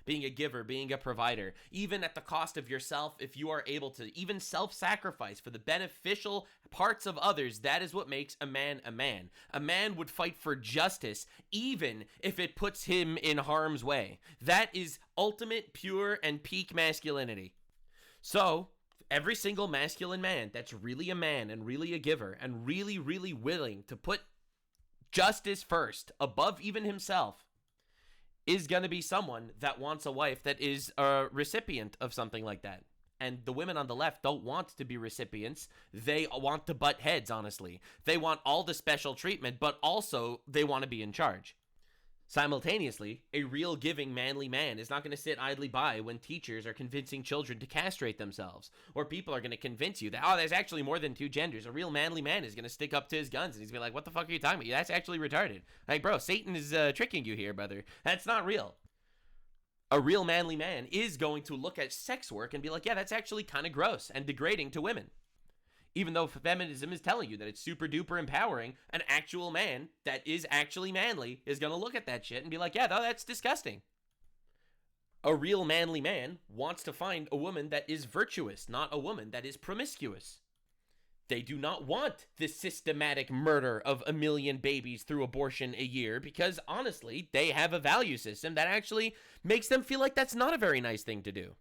being a giver, being a provider, even at the cost of yourself. If you are able to even self-sacrifice for the beneficial parts of others, that is what makes a man a man. A man would fight for justice even if it puts him in harm's way. That is ultimate, pure, and peak masculinity. So every single masculine man that's really a man and really a giver and really, really willing to put justice first above even himself is going to be someone that wants a wife that is a recipient of something like that. And the women on the left don't want to be recipients. They want to butt heads, honestly. They want all the special treatment, but also they want to be in charge. Simultaneously, a real giving manly man is not going to sit idly by when teachers are convincing children to castrate themselves, or people are going to convince you that, oh, there's actually more than two genders. A real manly man is going to stick up to his guns, and he's going to be like, what the fuck are you talking about? That's actually retarded. Like, bro, Satan is tricking you here, brother. That's not real. A real manly man is going to look at sex work and be like, yeah, that's actually kind of gross and degrading to women. Even though feminism is telling you that it's super duper empowering, an actual man that is actually manly is going to look at that shit and be like, yeah, no, that's disgusting. A real manly man wants to find a woman that is virtuous, not a woman that is promiscuous. They do not want this systematic murder of 1 million babies through abortion a year because, honestly, they have a value system that actually makes them feel like that's not a very nice thing to do.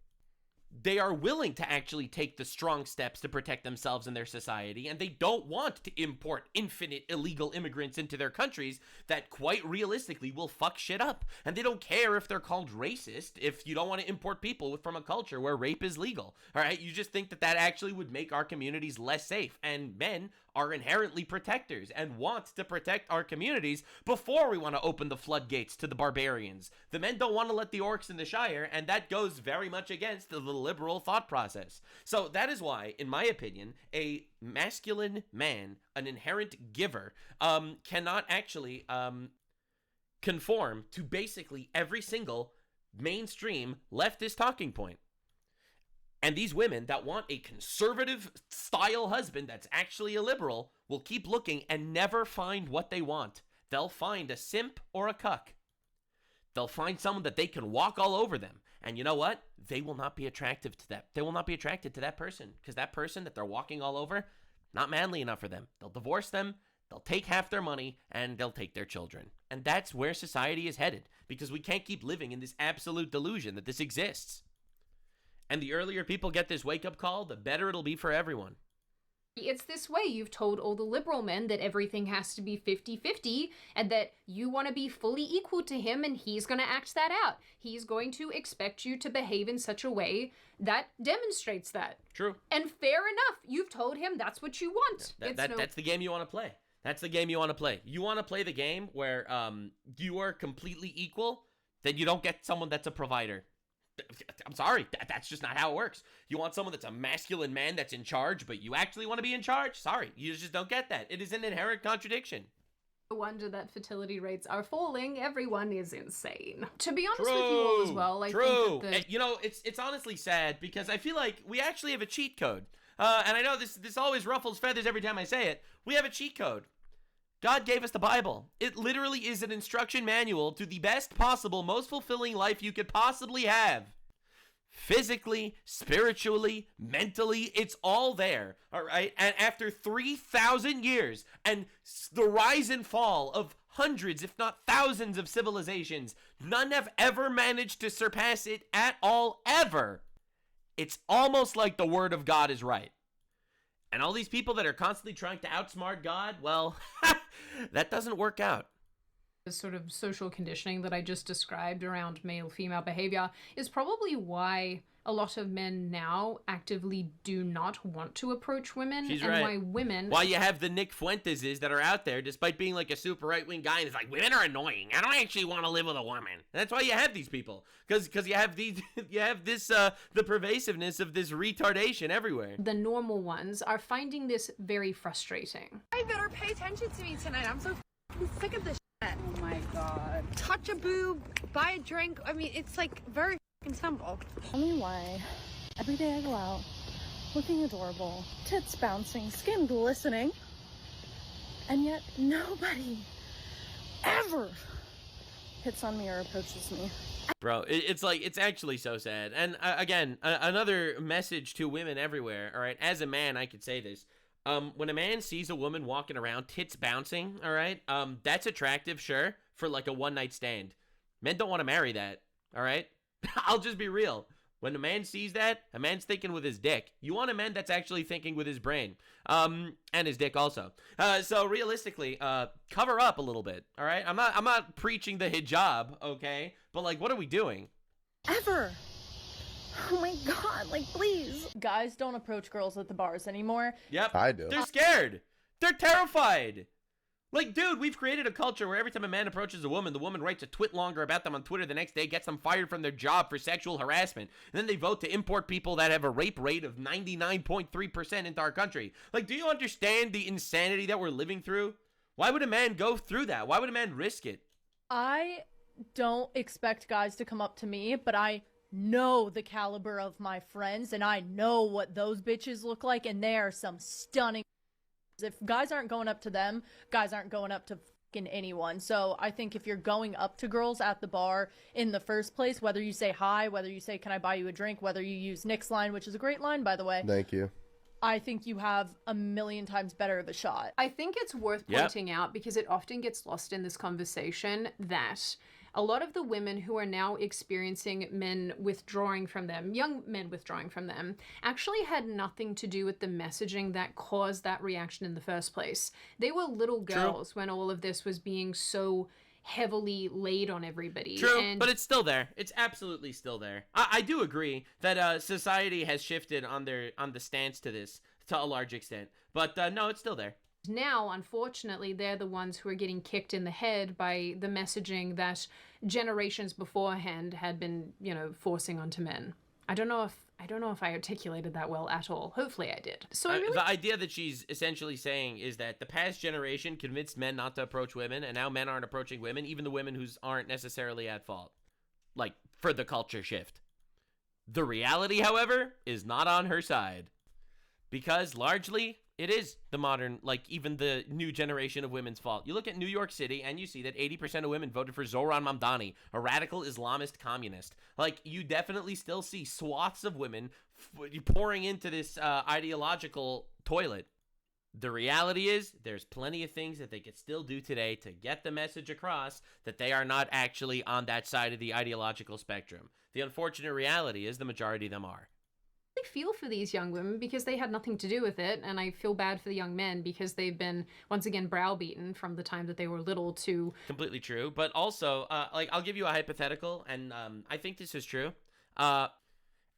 They are willing to actually take the strong steps to protect themselves and their society, and they don't want to import infinite illegal immigrants into their countries that quite realistically will fuck shit up. And they don't care if they're called racist if you don't want to import people from a culture where rape is legal. All right, you just think that that actually would make our communities less safe, and men are inherently protectors and want to protect our communities before we want to open the floodgates to the barbarians. The men don't want to let the orcs in the Shire, and that goes very much against the liberal thought process. So that is why, in my opinion, a masculine man, an inherent giver, cannot actually conform to basically every single mainstream leftist talking point. And these women that want a conservative style husband that's actually a liberal will keep looking and never find what they want. They'll find a simp or a cuck. They'll find someone that they can walk all over them. And you know what? They will not be attractive to that. They will not be attracted to that person because that person that they're walking all over, not manly enough for them. They'll divorce them, they'll take half their money, and they'll take their children. And that's where society is headed because we can't keep living in this absolute delusion that this exists. And the earlier people get this wake-up call, the better it'll be for everyone. It's this way. You've told all the liberal men that everything has to be 50-50 and that you want to be fully equal to him and he's going to act that out. He's going to expect you to behave in such a way that demonstrates that. True. And fair enough. You've told him that's what you want. That's the game you want to play. That's the game you want to play. You want to play the game where you are completely equal, then you don't get someone that's a provider. I'm sorry, that's just not how it works. You want someone that's a masculine man that's in charge, but you actually want to be in charge? Sorry, you just don't get that. It is an inherent contradiction. No wonder that fertility rates are falling. Everyone is insane. To be honest with you all as well, I think that you know, it's honestly sad because I feel like we actually have a cheat code. And I know this always ruffles feathers every time I say it. We have a cheat code. God gave us the Bible. It literally is an instruction manual to the best possible, most fulfilling life you could possibly have. Physically, spiritually, mentally, it's all there, all right? And after 3,000 years and the rise and fall of hundreds, if not thousands of civilizations, none have ever managed to surpass it at all, ever. It's almost like the word of God is right. And all these people that are constantly trying to outsmart God, well, that doesn't work out. The sort of social conditioning that I just described around male-female behavior is probably why a lot of men now actively do not want to approach women. She's and right. Why women... Why you have the Nick Fuenteses that are out there, despite being like a super right-wing guy, and it's like, women are annoying. I don't actually want to live with a woman. And that's why you have these people. Because you have these, you have this, the pervasiveness of this retardation everywhere. The normal ones are finding this very frustrating. I better pay attention to me tonight. I'm so sick of this shit. Oh my god. Touch a boob, buy a drink. I mean, it's like very simple. Tell me why every day I go out looking adorable, tits bouncing, skin glistening, and yet nobody ever hits on me or approaches me. Bro, it's like, it's actually so sad. And again, another message to women everywhere, all right? As a man, I could say this. When a man sees a woman walking around, tits bouncing, all right? That's attractive, sure, for like a one-night stand. Men don't want to marry that, all right? I'll just be real. When a man sees that, a man's thinking with his dick. You want a man that's actually thinking with his brain. And his dick also. So realistically, cover up a little bit, all right? I'm not preaching the hijab, okay? But like, what are we doing? Ever. Oh my god, like, please. Guys don't approach girls at the bars anymore. Yep. I do. They're scared. They're terrified. Like, dude, we've created a culture where every time a man approaches a woman, the woman writes a twit longer about them on Twitter the next day, gets them fired from their job for sexual harassment. And then they vote to import people that have a rape rate of 99.3% into our country. Like, do you understand the insanity that we're living through? Why would a man go through that? Why would a man risk it? I don't expect guys to come up to me, but I know the caliber of my friends, and I know what those bitches look like, and they are some stunning. If guys aren't going up to them, guys aren't going up to fucking anyone. So I think if you're going up to girls at the bar in the first place, whether you say hi, whether you say, can I buy you a drink, whether you use Nick's line, which is a great line, by the way. Thank you. I think you have a million times better of a shot. I think it's worth pointing out, because it often gets lost in this conversation, that a lot of the women who are now experiencing men withdrawing from them, young men withdrawing from them, actually had nothing to do with the messaging that caused that reaction in the first place. They were little girls when all of this was being so heavily laid on everybody. True, but it's still there. It's absolutely still there. I do agree that society has shifted on the stance to this to a large extent, but no, it's still there. Now, unfortunately, they're the ones who are getting kicked in the head by the messaging that generations beforehand had been, you know, forcing onto men. I don't know if I articulated that well at all. Hopefully I did. So the idea that she's essentially saying is that the past generation convinced men not to approach women, and now men aren't approaching women, even the women who aren't necessarily at fault. Like, for the culture shift. The reality, however, is not on her side. Because largely, it is the modern, like, even the new generation of women's fault. You look at New York City, and you see that 80% of women voted for Zohran Mamdani, a radical Islamist communist. Like, you definitely still see swaths of women pouring into this ideological toilet. The reality is, there's plenty of things that they could still do today to get the message across that they are not actually on that side of the ideological spectrum. The unfortunate reality is the majority of them are. I feel for these young women because they had nothing to do with it, and I feel bad for the young men because they've been once again browbeaten from the time that they were little to... Completely true, but also, like, I'll give you a hypothetical, and I think this is true, and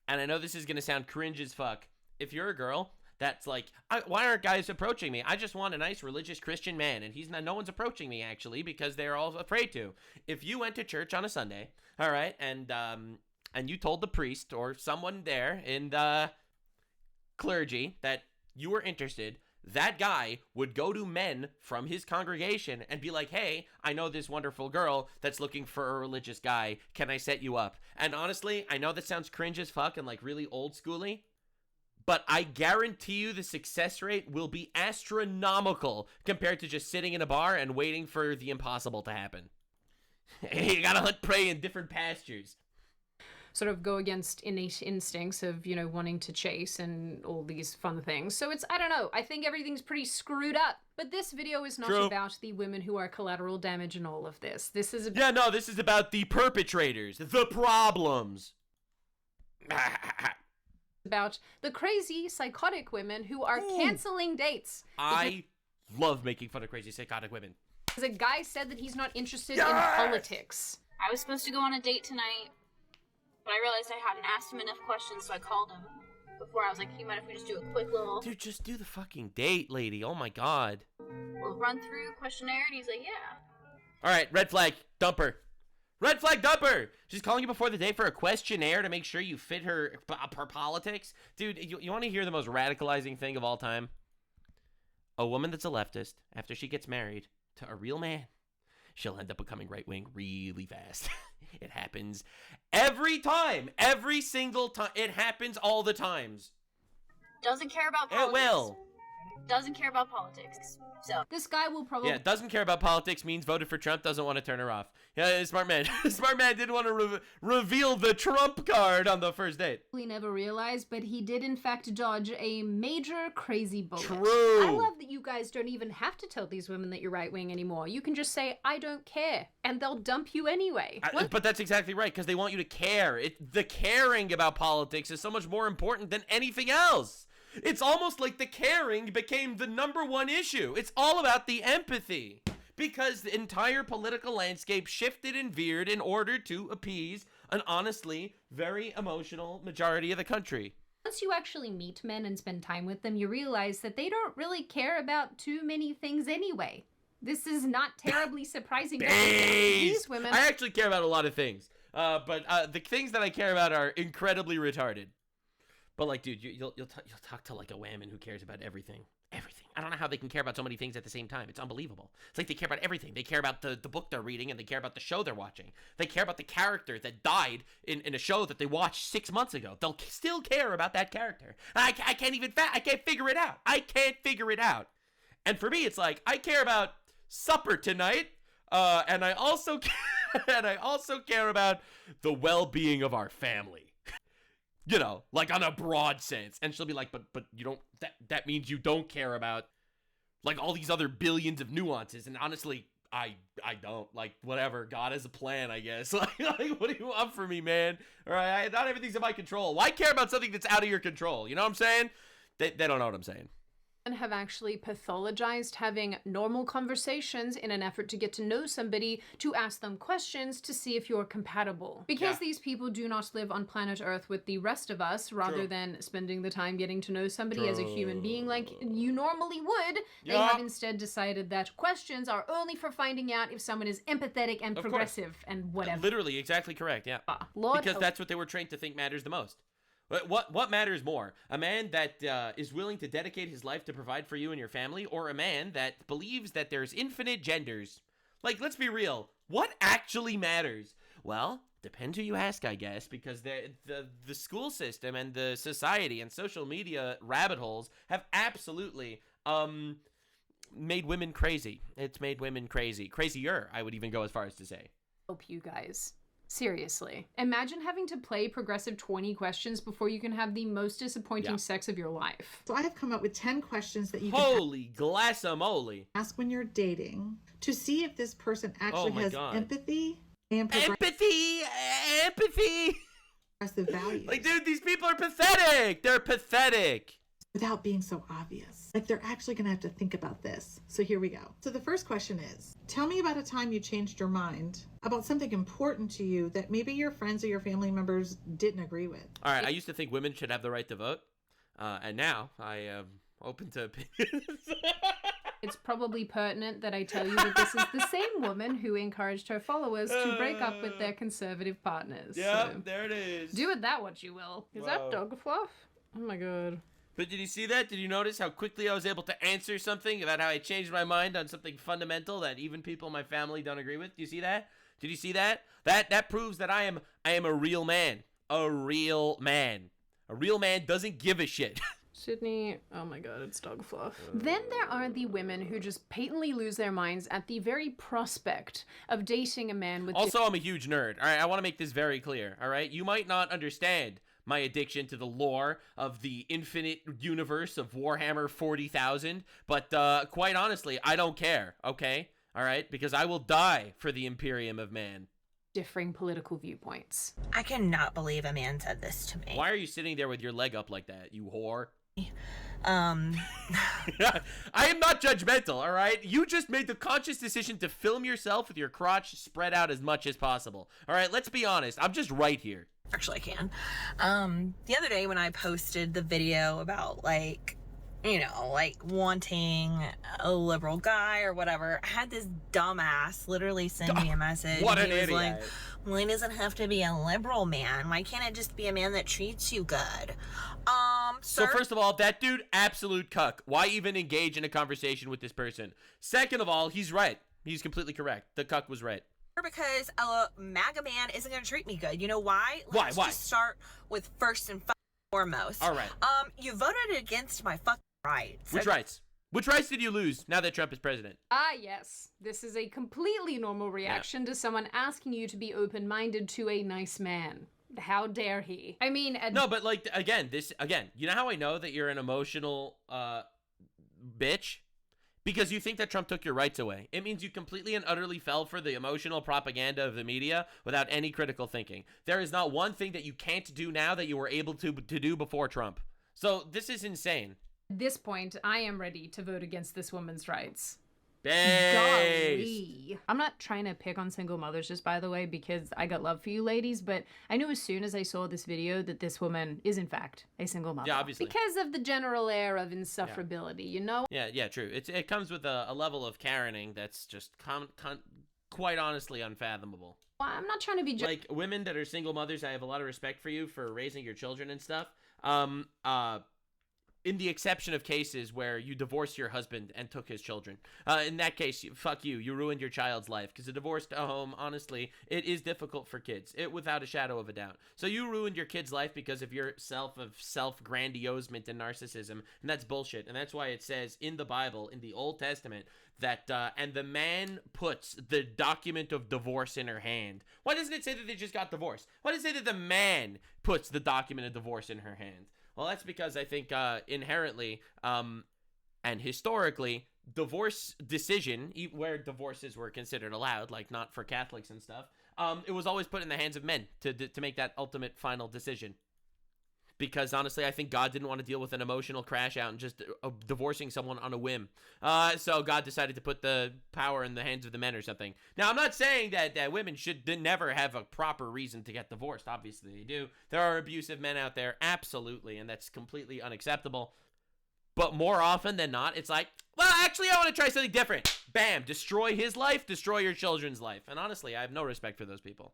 I know this is gonna sound cringe as fuck. If you're a girl that's like, why aren't guys approaching me? I just want a nice religious Christian man, and no one's approaching me, actually, because they're all afraid to. If you went to church on a Sunday, all right, and you told the priest or someone there in the clergy that you were interested, that guy would go to men from his congregation and be like, hey, I know this wonderful girl that's looking for a religious guy. Can I set you up? And honestly, I know that sounds cringe as fuck and like really old schooly, but I guarantee you the success rate will be astronomical compared to just sitting in a bar and waiting for the impossible to happen. You gotta hunt prey in different pastures. Sort of go against innate instincts of, you know, wanting to chase and all these fun things. So it's, I don't know, I think everything's pretty screwed up. But this video is not about the women who are collateral damage in all of this. This is about... Yeah, no, this is about the perpetrators, the problems. About the crazy, psychotic women who are canceling dates. I love making fun of crazy, psychotic women. Because a guy said that he's not interested in politics. I was supposed to go on a date tonight, but I realized I hadn't asked him enough questions, so I called him before. I was like, hey, mind if we just do a quick little... Dude, just do the fucking date, lady. Oh my god. We'll run through questionnaire, and he's like, yeah. Alright, red flag. Dump her. Red flag, dump her! She's calling you before the date for a questionnaire to make sure you fit her politics? Dude, you want to hear the most radicalizing thing of all time? A woman that's a leftist, after she gets married to a real man, she'll end up becoming right-wing really fast. It happens every time. Every single time. It happens all the times. Doesn't care about politics. It will. doesn't care about politics. So this guy will probably... Yeah, doesn't care about politics means voted for Trump, doesn't want to turn her off. Yeah, smart man. Smart man didn't want to reveal the Trump card on the first date. Never realized, but he did in fact dodge a major crazy bullet. True. I love that you guys don't even have to tell these women that you're right-wing anymore. You can just say, I don't care, and they'll dump you anyway. But that's exactly right, because they want you to care. The caring about politics is so much more important than anything else. It's almost like the caring became the #1 issue. It's all about the empathy. Because the entire political landscape shifted and veered in order to appease an honestly very emotional majority of the country. Once you actually meet men and spend time with them, you realize that they don't really care about too many things anyway. This is not terribly surprising. These women... I actually care about a lot of things. But the things that I care about are incredibly retarded. But like, dude, you'll talk to like a whammon who cares about everything. Everything. I don't know how they can care about so many things at the same time. It's unbelievable. It's like they care about everything. They care about the book they're reading, and they care about the show they're watching. They care about the character that died in a show that they watched 6 months ago. They'll still care about that character. I can't figure it out. I can't figure it out. And for me, it's like, I care about supper tonight, and I also care about the well-being of our family. You know, like on a broad sense. And she'll be like, but you don't, that means you don't care about like all these other billions of nuances. And honestly, I don't. Like, whatever. God has a plan, I guess. Like, what do you want from me, man? All right, not everything's in my control. Why care about something that's out of your control? You know what I'm saying? They don't know what I'm saying. Have actually pathologized having normal conversations in an effort to get to know somebody, to ask them questions to see if you're compatible. Because these people do not live on planet Earth with the rest of us, rather than spending the time getting to know somebody as a human being like you normally would. They have instead decided that questions are only for finding out if someone is empathetic and progressive and whatever. Literally, exactly correct, yeah. Because that's what they were trained to think matters the most. What matters more? A man that is willing to dedicate his life to provide for you and your family, or a man that believes that there's infinite genders? Like, let's be real. What actually matters? Well, depends who you ask, I guess, because the school system and the society and social media rabbit holes have absolutely made women crazy. It's made women crazy. Crazier, I would even go as far as to say. Hope you guys. Seriously. Imagine having to play progressive 20 questions before you can have the most disappointing sex of your life. So I have come up with 10 questions that you can glassamole. Ask when you're dating to see if this person actually has empathy and empathy. Progressive values. Like, dude, these people are pathetic. They're pathetic. Without being so obvious. Like, they're actually going to have to think about this. So here we go. So the first question is, tell me about a time you changed your mind about something important to you that maybe your friends or your family members didn't agree with. All right, I used to think women should have the right to vote. And now I am open to opinions. It's probably pertinent that I tell you that this is the same woman who encouraged her followers to break up with their conservative partners. Yep, so there it is. Do with that what you will. Is that dog fluff? Oh my god. But did you see that? Did you notice how quickly I was able to answer something about how I changed my mind on something fundamental that even people in my family don't agree with? Do you see that? Did you see that? That proves that I am a real man. A real man. A real man doesn't give a shit. Sydney, oh my god, it's dog fluff. Then there are the women who just patently lose their minds at the very prospect of dating a man with... Also, I'm a huge nerd. All right, I want to make this very clear. All right, you might not understand my addiction to the lore of the infinite universe of Warhammer 40,000, but quite honestly, I don't care, okay? All right? Because I will die for the Imperium of Man. Differing political viewpoints. I cannot believe a man said this to me. Why are you sitting there with your leg up like that, you whore? I am not judgmental, all right? You just made the conscious decision to film yourself with your crotch spread out as much as possible. All right, let's be honest. I'm just right here. Actually, I can. The other day when I posted the video about, like, you know, like wanting a liberal guy or whatever, I had this dumbass literally send me a message. What an he was idiot. like, well, it doesn't have to be a liberal man. Why can't it just be a man that treats you good? So first of all, that dude, absolute cuck. Why even engage in a conversation with this person? Second of all, he's right. He's completely correct. The cuck was right. Because a MAGA man isn't going to treat me good. You know why? Why? Let's just start with first and foremost. All right. You voted against my fucking rights. Which rights? Which rights did you lose now that Trump is president? Ah, yes. This is a completely normal reaction to someone asking you to be open-minded to a nice man. How dare he? I mean, No, but like, again, you know how I know that you're an emotional bitch? Because you think that Trump took your rights away. It means you completely and utterly fell for the emotional propaganda of the media without any critical thinking. There is not one thing that you can't do now that you were able to do before Trump. So this is insane. At this point, I am ready to vote against this woman's rights. Base. Golly. I'm not trying to pick on single mothers, just by the way, because I got love for you ladies, but I knew as soon as I saw this video that this woman is in fact a single mother. Yeah, obviously. Because of the general air of insufferability, you know? Yeah, true. It comes with a level of Karening that's just quite honestly unfathomable. Well, I'm not trying to be like women that are single mothers. I have a lot of respect for you for raising your children and stuff. In the exception of cases where you divorced your husband and took his children. In that case, fuck you. You ruined your child's life. Because a divorced home, honestly, it is difficult for kids. Without a shadow of a doubt. So you ruined your kid's life because of your self-grandiosement and narcissism. And that's bullshit. And that's why it says in the Bible, in the Old Testament, that, and the man puts the document of divorce in her hand. Why doesn't it say that they just got divorced? Why does it say that the man puts the document of divorce in her hand? Well, that's because I think inherently and historically, divorce decision, where divorces were considered allowed, like not for Catholics and stuff, it was always put in the hands of men to make that ultimate final decision. Because honestly, I think God didn't want to deal with an emotional crash out and just divorcing someone on a whim. So God decided to put the power in the hands of the men or something. Now, I'm not saying that women should never have a proper reason to get divorced. Obviously, they do. There are abusive men out there, absolutely, and that's completely unacceptable. But more often than not, it's like, well, actually, I want to try something different. Bam, destroy his life, destroy your children's life. And honestly, I have no respect for those people.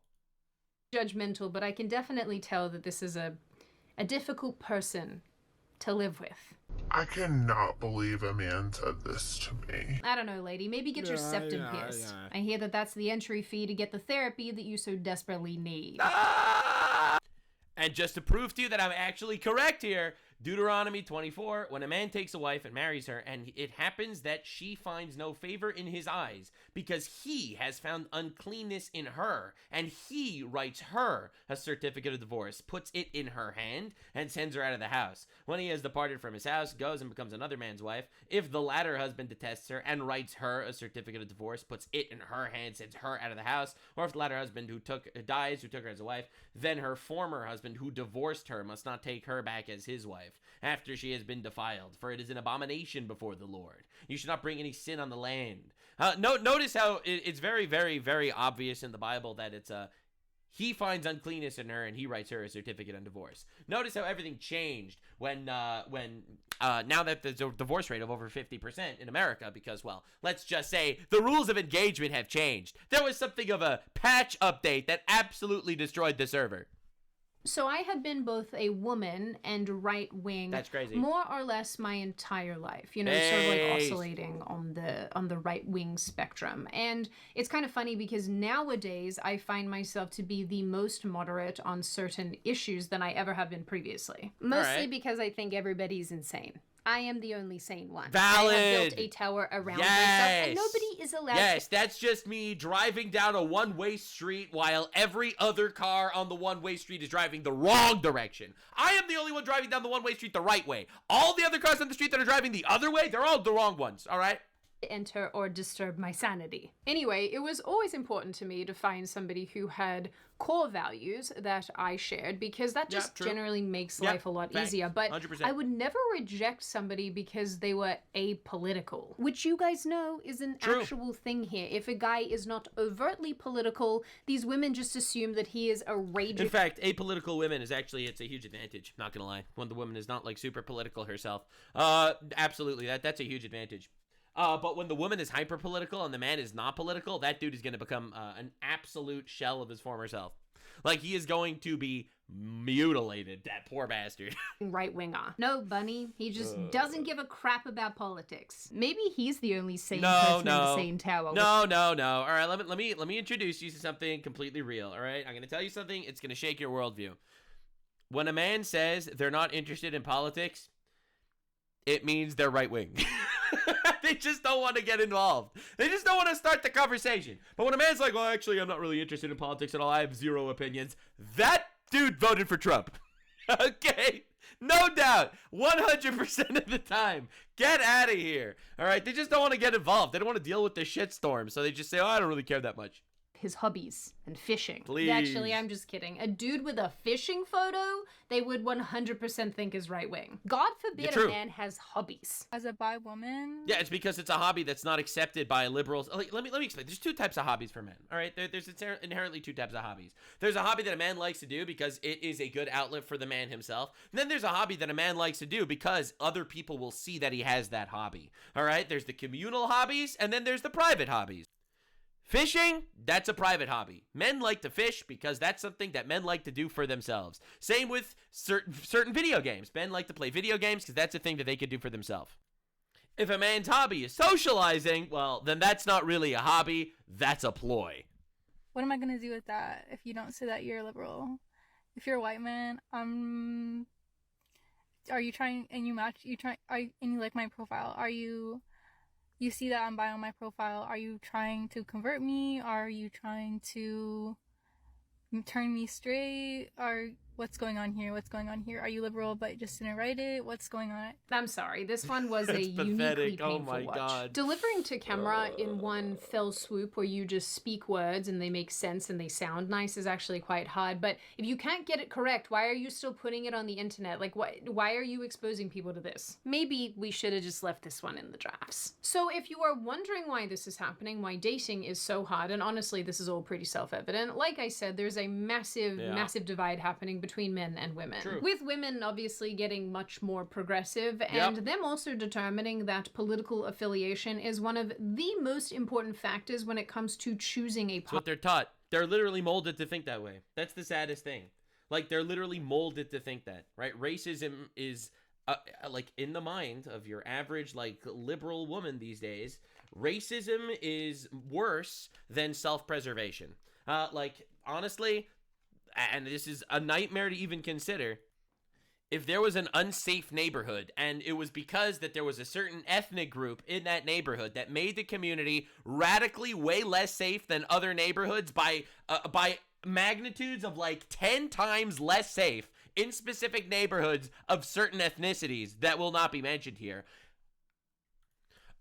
Judgmental, but I can definitely tell that this is a difficult person to live with. I cannot believe a man said this to me. I don't know, lady. Maybe get your septum pierced. I hear that that's the entry fee to get the therapy that you so desperately need. And just to prove to you that I'm actually correct here, Deuteronomy 24, when a man takes a wife and marries her, and it happens that she finds no favor in his eyes, because he has found uncleanness in her, and he writes her a certificate of divorce, puts it in her hand, and sends her out of the house. When he has departed from his house, goes and becomes another man's wife, if the latter husband detests her and writes her a certificate of divorce, puts it in her hand, sends her out of the house, or if the latter husband who took her as a wife, then her former husband who divorced her must not take her back as his wife after she has been defiled, for it is an abomination before the Lord. You should not bring any sin on the land. Notice how it's very, very, very obvious in the Bible that it's he finds uncleanness in her and he writes her a certificate of divorce. Notice how everything changed when now that there's a divorce rate of over 50% in America, because, well, let's just say the rules of engagement have changed. There was something of a patch update that absolutely destroyed the server. So I have been both a woman and right-wing. That's crazy. More or less my entire life, sort of like oscillating on the right-wing spectrum. And it's kind of funny because nowadays I find myself to be the most moderate on certain issues than I ever have been previously. Mostly because I think everybody's insane. I am the only sane one. Valid. I have built a tower around myself, and nobody is allowed Yes, that's just me driving down a one-way street while every other car on the one-way street is driving the wrong direction. I am the only one driving down the one-way street the right way. All the other cars on the street that are driving the other way, they're all the wrong ones, all right? Enter or disturb my sanity. Anyway, it was always important to me to find somebody who had core values that I shared, because that just generally makes life a lot easier. But 100%. I would never reject somebody because they were apolitical, which you guys know is an actual thing here. If a guy is not overtly political, these women just assume that he is a raging... In fact, apolitical women is actually, it's a huge advantage, not gonna lie, when the woman is not like super political herself. Absolutely, that's a huge advantage. But when the woman is hyper-political and the man is not political, that dude is going to become an absolute shell of his former self. Like, he is going to be mutilated, that poor bastard. Right-winger. No, Bunny, he just doesn't give a crap about politics. Maybe he's the only sane person in the sane tower. No. All right, let me introduce you to something completely real, all right? I'm going to tell you something. It's going to shake your worldview. When a man says they're not interested in politics, it means they're right-wing. They just don't want to get involved. They just don't want to start the conversation. But when a man's like, well, actually, I'm not really interested in politics at all. I have zero opinions. That dude voted for Trump. Okay? No doubt. 100% of the time. Get out of here. All right? They just don't want to get involved. They don't want to deal with the shitstorm. So they just say, oh, I don't really care that much. His hobbies and fishing. Please. Actually, I'm just kidding. A dude with a fishing photo, they would 100% think is right wing. God forbid Yeah, a man has hobbies. As a bi woman, Yeah, it's because it's a hobby that's not accepted by liberals. Like, let me explain. There's two types of hobbies for men. All right, there's inherently two types of hobbies. There's a hobby that a man likes to do because it is a good outlet for the man himself. And then there's a hobby that a man likes to do because other people will see that he has that hobby. All right, there's the communal hobbies, and then there's the private hobbies. Fishing, that's a private hobby. Men like to fish because that's something that men like to do for themselves. Same with certain video games. Men like to play video games because that's a thing that they can do for themselves. If a man's hobby is socializing, well, then that's not really a hobby. That's a ploy. what am I gonna do with that if you don't say that you're liberal? If you're a white man, are you trying and you like my profile? Are you see that I'm bi on my profile? Are you trying to convert me? Are you trying to turn me straight? What's going on here? Are you liberal but just didn't write it? What's going on? I'm sorry. This one was a uniquely pathetic. painful Oh my watch. God. Delivering to camera in one fell swoop where you just speak words and they make sense and they sound nice is actually quite hard. But if you can't get it correct, why are you still putting it on the internet? Like, why are you exposing people to this? Maybe we should have just left this one in the drafts. So if you are wondering why this is happening, why dating is so hard, and honestly, this is all pretty self-evident. Like I said, there's a massive divide happening between men and women. True. With women obviously getting much more progressive and them also determining that political affiliation is one of the most important factors when it comes to choosing a That's what they're taught. They're literally molded to think that way. That's the saddest thing. Like, they're literally molded to think that, right? Racism is, like, in the mind of your average, like, liberal woman these days, racism is worse than self-preservation. Like, honestly, and this is a nightmare to even consider, if there was an unsafe neighborhood and it was because that there was a certain ethnic group in that neighborhood that made the community radically way less safe than other neighborhoods by magnitudes of like 10 times less safe in specific neighborhoods of certain ethnicities that will not be mentioned here,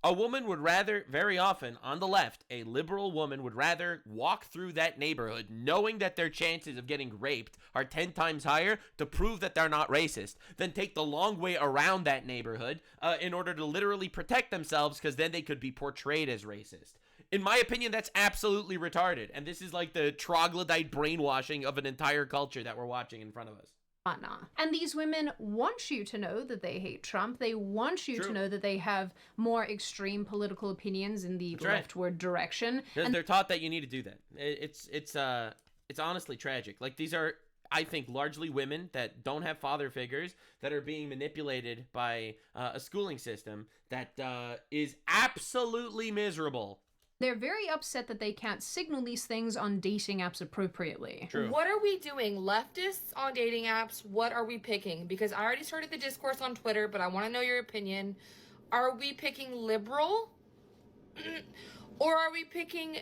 a woman would rather, very often on the left, a liberal woman would rather walk through that neighborhood knowing that their chances of getting raped are 10 times higher to prove that they're not racist than take the long way around that neighborhood in order to literally protect themselves, because then they could be portrayed as racist. In my opinion, that's absolutely retarded. And this is like the troglodyte brainwashing of an entire culture that we're watching in front of us. And these women want you to know that they hate Trump. They want you True. to know that they have more extreme political opinions in the That's right. leftward direction. They're taught that you need to do that. It's honestly tragic. Like, these are, I think, largely women that don't have father figures that are being manipulated by a schooling system that is absolutely miserable. They're very upset that they can't signal these things on dating apps appropriately. True. What are we doing? Leftists on dating apps, what are we picking? Because I already started the discourse on Twitter, but I want to know your opinion. Are we picking liberal? Or are we picking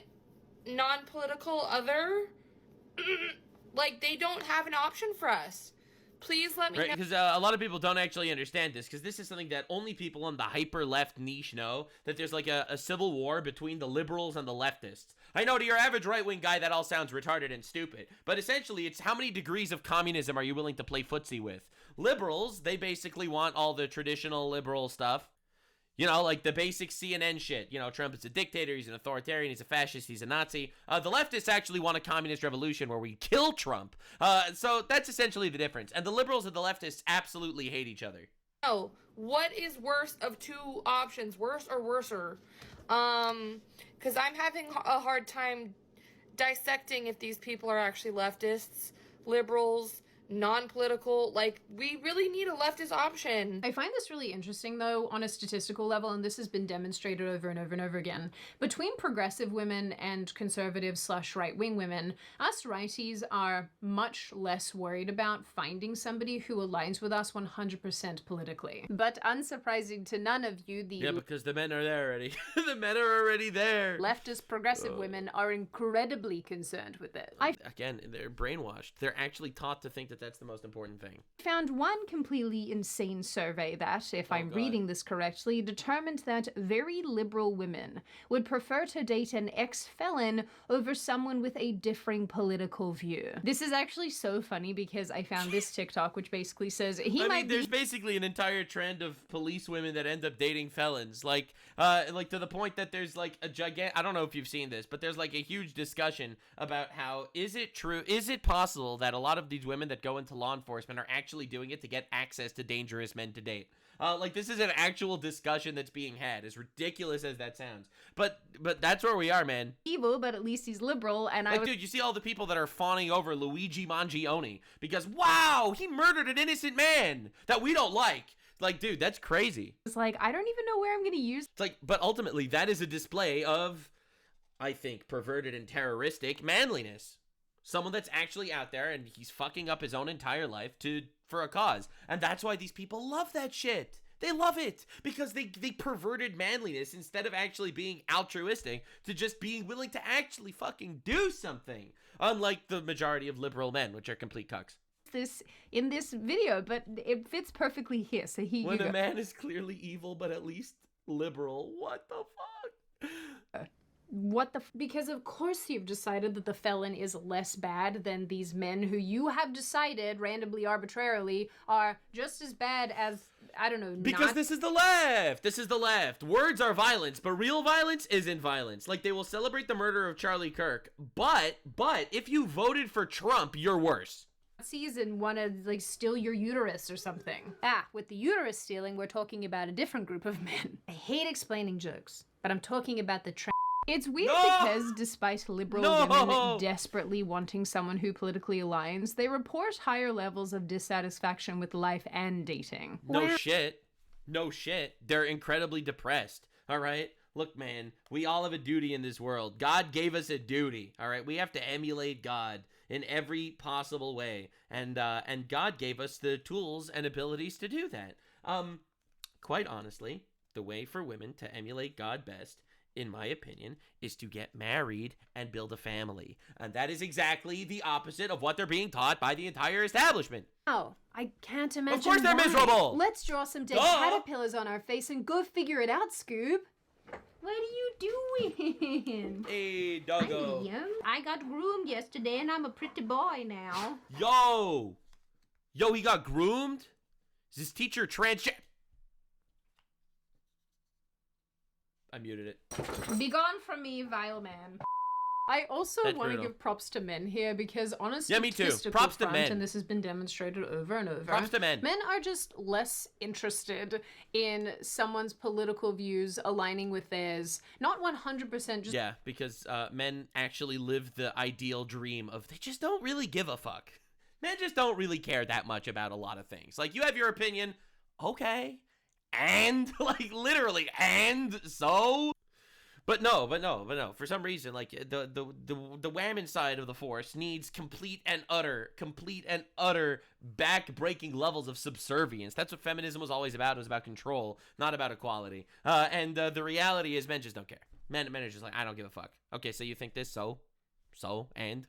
non-political other? Like, they don't have an option for us. Please let me know. Because a lot of people don't actually understand this, because this is something that only people on the hyper-left niche know, that there's like a civil war between the liberals and the leftists. I know to your average right-wing guy that all sounds retarded and stupid, but essentially it's how many degrees of communism are you willing to play footsie with? Liberals, they basically want all the traditional liberal stuff. You know, like the basic CNN shit. You know, Trump is a dictator, he's an authoritarian, he's a fascist, he's a Nazi. The leftists actually want a communist revolution where we kill Trump. So that's essentially the difference. And the liberals and the leftists absolutely hate each other. Oh, what is worse of two options? Worse or worser? Because I'm having a hard time dissecting if these people are actually leftists, liberals, non-political. Like, we really need a leftist option. I find this really interesting, though, on a statistical level, and this has been demonstrated over and over and over again. Between progressive women and conservative / right-wing women, us righties are much less worried about finding somebody who aligns with us 100% politically. But unsurprising to none of you, the... Yeah, because the men are there already. The men are already there. Leftist progressive women are incredibly concerned with it. Again, they're brainwashed. They're actually taught to think that that's the most important thing. Found one completely insane survey that, if I'm reading this correctly, determined that very liberal women would prefer to date an ex-felon over someone with a differing political view. This is actually so funny because I found this TikTok which basically says there's basically an entire trend of police women that end up dating felons, like to the point that there's like a gigantic, I don't know if you've seen this, but there's like a huge discussion about how is it possible that a lot of these women that go into law enforcement are actually doing it to get access to dangerous men to date. Like, this is an actual discussion that's being had, as ridiculous as that sounds. But that's where we are, man. Evil, but at least he's liberal, and like, dude, you see all the people that are fawning over Luigi Mangione because, wow, he murdered an innocent man that we don't like. Like, dude, that's crazy. It's like, I don't even know where I'm gonna use. It's like, but ultimately, that is a display of, I think, perverted and terroristic manliness. Someone that's actually out there and he's fucking up his own entire life for a cause. And that's why these people love that shit. They love it because they perverted manliness instead of actually being altruistic to just being willing to actually fucking do something. Unlike the majority of liberal men, which are complete cucks. This in this video, but it fits perfectly here. So when a man is clearly evil but at least liberal, what the fuck? Because of course you've decided that the felon is less bad than these men who you have decided randomly, arbitrarily, are just as bad as, I don't know, because this is the left. This is the left. Words are violence, but real violence isn't violence. Like, they will celebrate the murder of Charlie Kirk, but if you voted for Trump, you're worse. Season want to like steal your uterus or something. With the uterus stealing, we're talking about a different group of men. I hate explaining jokes, but I'm talking about the It's weird because despite liberal women desperately wanting someone who politically aligns, they report higher levels of dissatisfaction with life and dating. No shit. They're incredibly depressed, all right? Look, man, we all have a duty in this world. God gave us a duty, all right? We have to emulate God in every possible way, and God gave us the tools and abilities to do that. Quite honestly, the way for women to emulate God best, in my opinion, is to get married and build a family. And that is exactly the opposite of what they're being taught by the entire establishment. Oh, I can't imagine. Of course they're miserable. Let's draw some dead caterpillars on our face and go figure it out, Scoob. What are you doing? Hey, doggo. I got groomed yesterday and I'm a pretty boy now. Yo, he got groomed? Is his teacher transgender? I muted it. Be gone from me, vile man. I also want to give props to men here because honestly, me too. Props to men. And this has been demonstrated over and over. Props to men. Men are just less interested in someone's political views aligning with theirs. Not 100% just... Yeah, because men actually live the ideal dream of they just don't really give a fuck. Men just don't really care that much about a lot of things. Like, you have your opinion, okay, and, like, literally, and so... But no. For some reason, like, the women side of the force needs complete and utter back-breaking levels of subservience. That's what feminism was always about. It was about control, not about equality. And the reality is men just don't care. Men are just like, I don't give a fuck. Okay, so you think this, so, and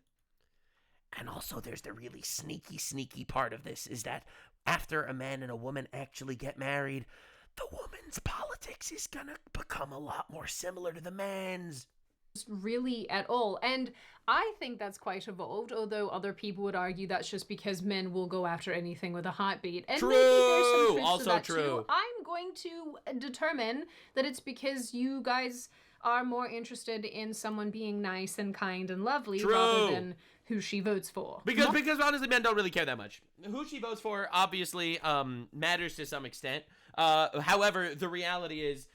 also there's the really sneaky part of this is that after a man and a woman actually get married, the woman's politics is gonna become a lot more similar to the man's. Really at all. And I think that's quite evolved, although other people would argue that's just because men will go after anything with a heartbeat. And maybe there's some truth also to that true. Too. I'm going to determine that it's because you guys are more interested in someone being nice and kind and lovely rather than who she votes for. Because honestly, men don't really care that much. Who she votes for obviously matters to some extent. However, the reality is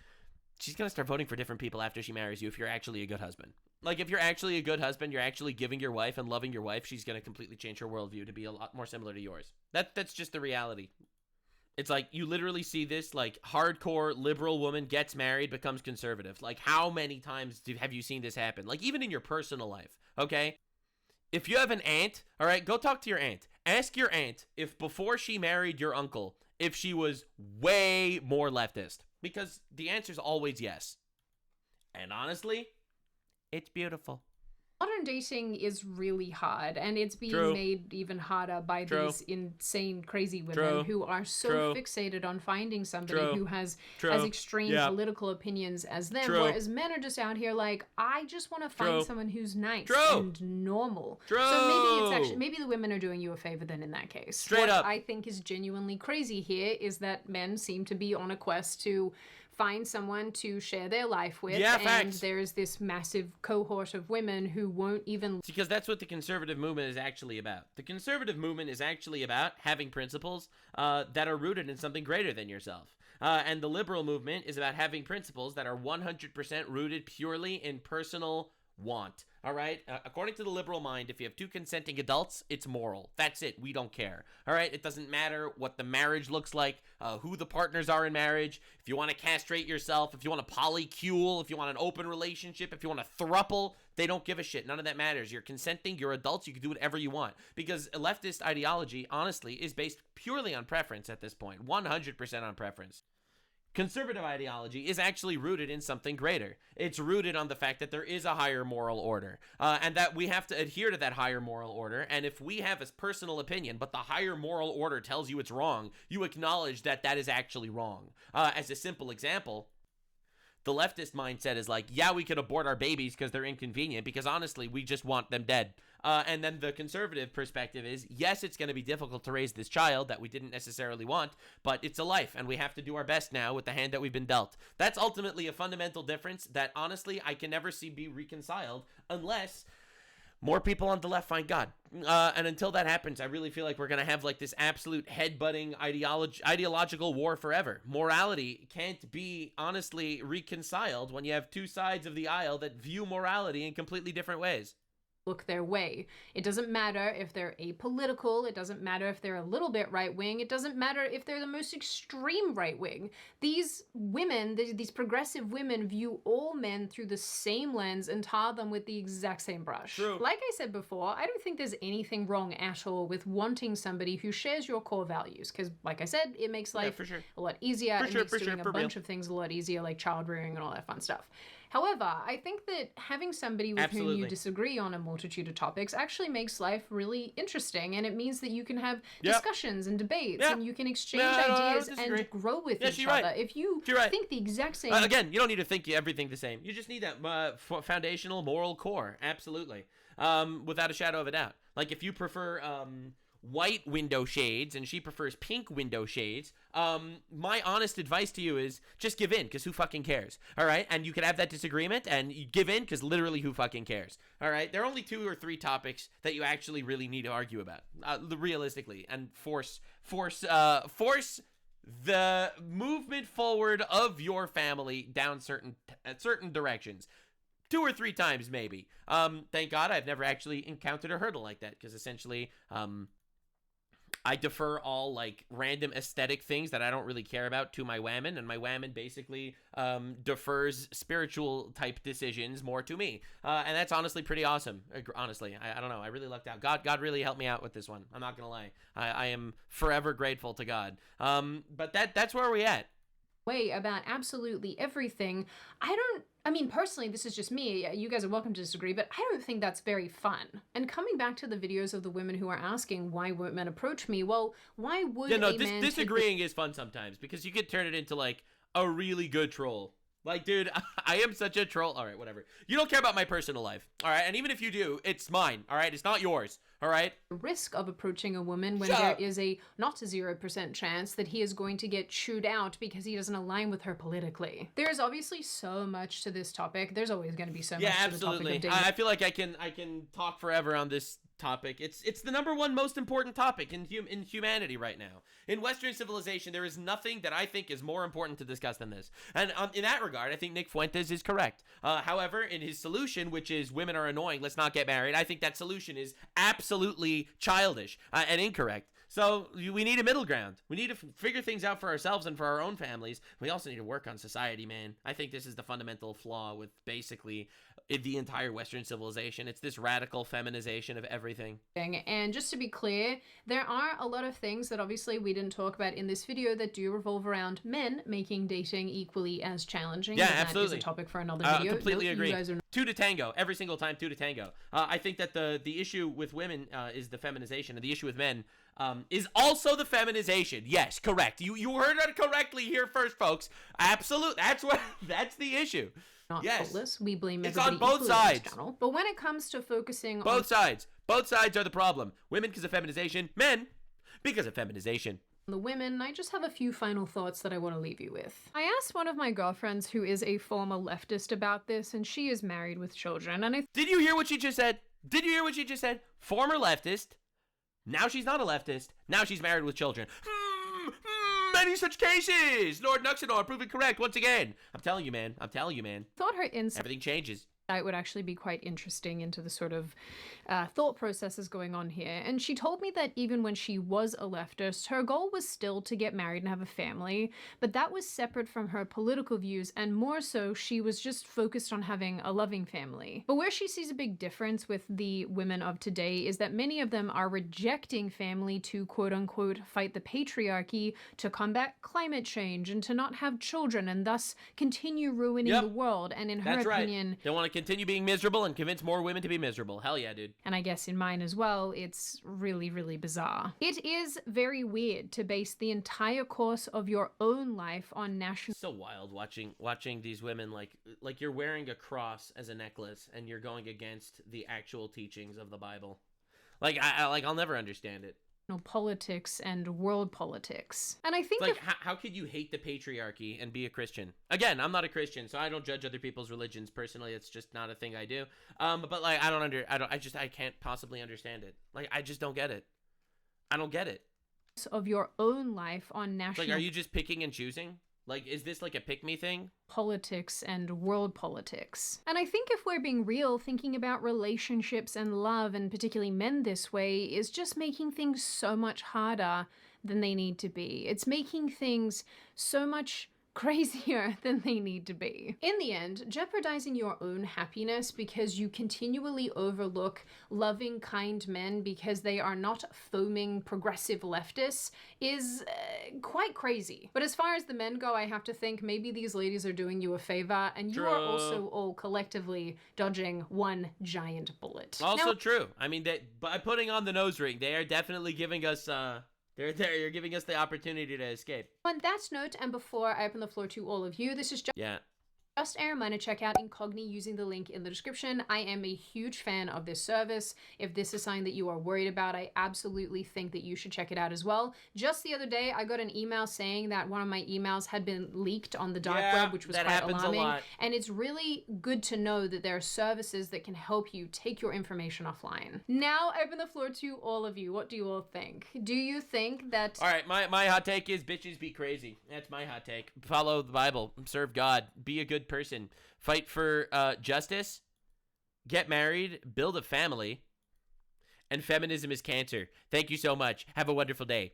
she's going to start voting for different people after she marries you if you're actually a good husband. Like, if you're actually a good husband, you're actually giving your wife and loving your wife, she's going to completely change her worldview to be a lot more similar to yours. That's just the reality. It's like, you literally see this, like, hardcore liberal woman gets married, becomes conservative. Like, how many times have you seen this happen? Like, even in your personal life, okay? If you have an aunt, all right, go talk to your aunt. Ask your aunt if before she married your uncle, if she was way more leftist. Because the answer is always yes. And honestly, it's beautiful. Modern dating is really hard, and it's being True. made even harder by True. these insane, crazy women True. who are so True. fixated on finding somebody True. who has True. as extreme Yeah. political opinions as them, True. whereas men are just out here like, I just want to find True. someone who's nice True. and normal. True. So maybe it's actually, maybe the women are doing you a favor then in that case. Straight what up. I think is genuinely crazy here is that men seem to be on a quest to find someone to share their life with, Yeah, and facts. there's this massive cohort of women who won't even Because that's what the conservative movement is actually about. The conservative movement is actually about having principles that are rooted in something greater than yourself. And the liberal movement is about having principles that are 100% rooted purely in personal want. All right? According to the liberal mind, if you have two consenting adults, it's moral. That's it. We don't care. All right? It doesn't matter what the marriage looks like, who the partners are in marriage, if you want to castrate yourself, if you want to polycule, if you want an open relationship, if you want a throuple, they don't give a shit. None of that matters. You're consenting, you're adults, you can do whatever you want. Because leftist ideology, honestly, is based purely on preference at this point. 100% on preference. Conservative ideology is actually rooted in something greater. It's rooted on the fact that there is a higher moral order, and that we have to adhere to that higher moral order. And if we have a personal opinion, but the higher moral order tells you it's wrong, you acknowledge that that is actually wrong. As a simple example, the leftist mindset is like, yeah, we could abort our babies because they're inconvenient, because honestly, we just want them dead. And then the conservative perspective is, yes, it's going to be difficult to raise this child that we didn't necessarily want, but it's a life, and we have to do our best now with the hand that we've been dealt. That's ultimately a fundamental difference that, honestly, I can never see be reconciled unless more people on the left find God. And until that happens, I really feel like we're going to have like this absolute head-butting ideological war forever. Morality can't be honestly reconciled when you have two sides of the aisle that view morality in completely different ways. look their way. It doesn't matter if they're apolitical, it doesn't matter if they're a little bit right-wing, it doesn't matter if they're the most extreme right-wing. These women, these progressive women, view all men through the same lens and tar them with the exact same brush. True. Like I said before, I don't think there's anything wrong at all with wanting somebody who shares your core values, because like I said, it makes life for sure. a lot easier. It makes doing a for bunch real. of things a lot easier, like child rearing and all that fun stuff. However, I think that having somebody with whom Absolutely. you disagree on a multitude of topics actually makes life really interesting, and it means that you can have Yep. discussions and debates, Yeah. and you can exchange Yeah, I don't ideas disagree. and grow with Yeah, each she's other. right. If you She's right. think the exact same... Again, you don't need to think everything the same. You just need that foundational moral core. Absolutely. Without a shadow of a doubt. Like, if you prefer white window shades and she prefers pink window shades, my honest advice to you is just give in, because who fucking cares? All right? And you can have that disagreement and you give in, because literally who fucking cares? All right? There are only 2 or 3 topics that you actually really need to argue about, realistically, and force the movement forward of your family down certain directions. 2 or 3 times, maybe. Thank God I've never actually encountered a hurdle like that, because essentially, I defer all, like, random aesthetic things that I don't really care about to my whammon, and my whammon basically defers spiritual-type decisions more to me. And that's honestly pretty awesome. Honestly, I don't know. I really lucked out. God really helped me out with this one. I'm not gonna lie. I am forever grateful to God. But that's where we're at. way about absolutely everything. I mean, personally, this is just me. You guys are welcome to disagree, but I don't think that's very fun. And coming back to the videos of the women who are asking, why won't men approach me? Well, why would a man take disagreeing is fun sometimes, because you could turn it into, like, a really good troll. Like, dude, I am such a troll. All right, whatever. You don't care about my personal life, all right? And even if you do, it's mine, all right? It's not yours, all right? the risk of approaching a woman when Shut there up. is a not a 0% chance that he is going to get chewed out because he doesn't align with her politically. There's obviously so much to this topic. There's always going to be so Yeah, much to the topic absolutely. of dating. I feel like I can talk forever on this topic. It's the number one most important topic in humanity right now. In Western civilization, there is nothing that I think is more important to discuss than this. And in that regard, I think Nick Fuentes is correct. However, in his solution, which is women are annoying, let's not get married, I think that solution is absolutely childish and incorrect. So we need a middle ground. We need to figure things out for ourselves and for our own families. We also need to work on society, man. I think this is the fundamental flaw with basically the entire Western civilization. It's this radical feminization of everything. And just to be clear, there are a lot of things that obviously we didn't talk about in this video that do revolve around men making dating equally as challenging. Yeah, and absolutely. That is a topic for another video. Completely Note, agree. you guys are Two to tango. Every single time, two to tango. I think that the issue with women is the feminization, and the issue with men is also the feminization. Yes, correct. You heard it correctly here first, folks. Absolutely. That's the issue. Not yes. faultless. We blame it's everybody on both equally on this sides. channel. But when it comes to focusing both on sides are the problem. Women because of feminization, men because of feminization. the women, I just have a few final thoughts that I want to leave you with. I asked one of my girlfriends who is a former leftist about this, and she is married with children, and Did you hear what she just said? Former leftist. Now she's not a leftist. Now she's married with children. Many such cases. Lord Nuxanor proven correct once again. I'm telling you, man. Thought her insight Everything changes. would actually be quite interesting into the sort of thought processes going on here. And she told me that even when she was a leftist, her goal was still to get married and have a family, but that was separate from her political views, and more so, she was just focused on having a loving family. But where she sees a big difference with the women of today is that many of them are rejecting family to quote-unquote fight the patriarchy, to combat climate change, and to not have children, and thus continue ruining the world. And in her opinion... They want to continue being miserable and convince more women to be miserable. Hell yeah, dude. And I guess in mine as well, it's really, really bizarre. It is very weird to base the entire course of your own life on national... So wild watching these women like you're wearing a cross as a necklace and you're going against the actual teachings of the Bible. I'll never understand it. Politics and world politics. And I think how could you hate the patriarchy and be a Christian? Again, I'm not a Christian, so I don't judge other people's religions personally. It's just not a thing I do. But I can't possibly understand it. I just don't get it. I don't get it. Of your own life on national... are you just picking and choosing? Is this like a pick-me thing? Politics and world politics. And I think if we're being real, thinking about relationships and love, and particularly men this way, is just making things so much harder than they need to be. It's making things so much crazier than they need to be. In the end, jeopardizing your own happiness because you continually overlook loving, kind men because they are not foaming progressive leftists is quite crazy. But as far as the men go, I have to think maybe these ladies are doing you a favor, and you are also all collectively dodging one giant bullet. Also true. I mean, by putting on the nose ring, they are definitely giving us You're giving us the opportunity to escape. On that note, and before I open the floor to all of you, this is just a reminder, check out Incogni using the link in the description. I am a huge fan of this service. If this is something that you are worried about, I absolutely think that you should check it out as well. Just the other day, I got an email saying that one of my emails had been leaked on the dark web, which was quite alarming. And it's really good to know that there are services that can help you take your information offline. Now, I open the floor to all of you. What do you all think? Do you think that... All right, my hot take is bitches be crazy. That's my hot take. Follow the Bible. Serve God. Be a good person. Fight for justice. Get married. Build a family. And feminism is cancer. Thank you so much. Have a wonderful day.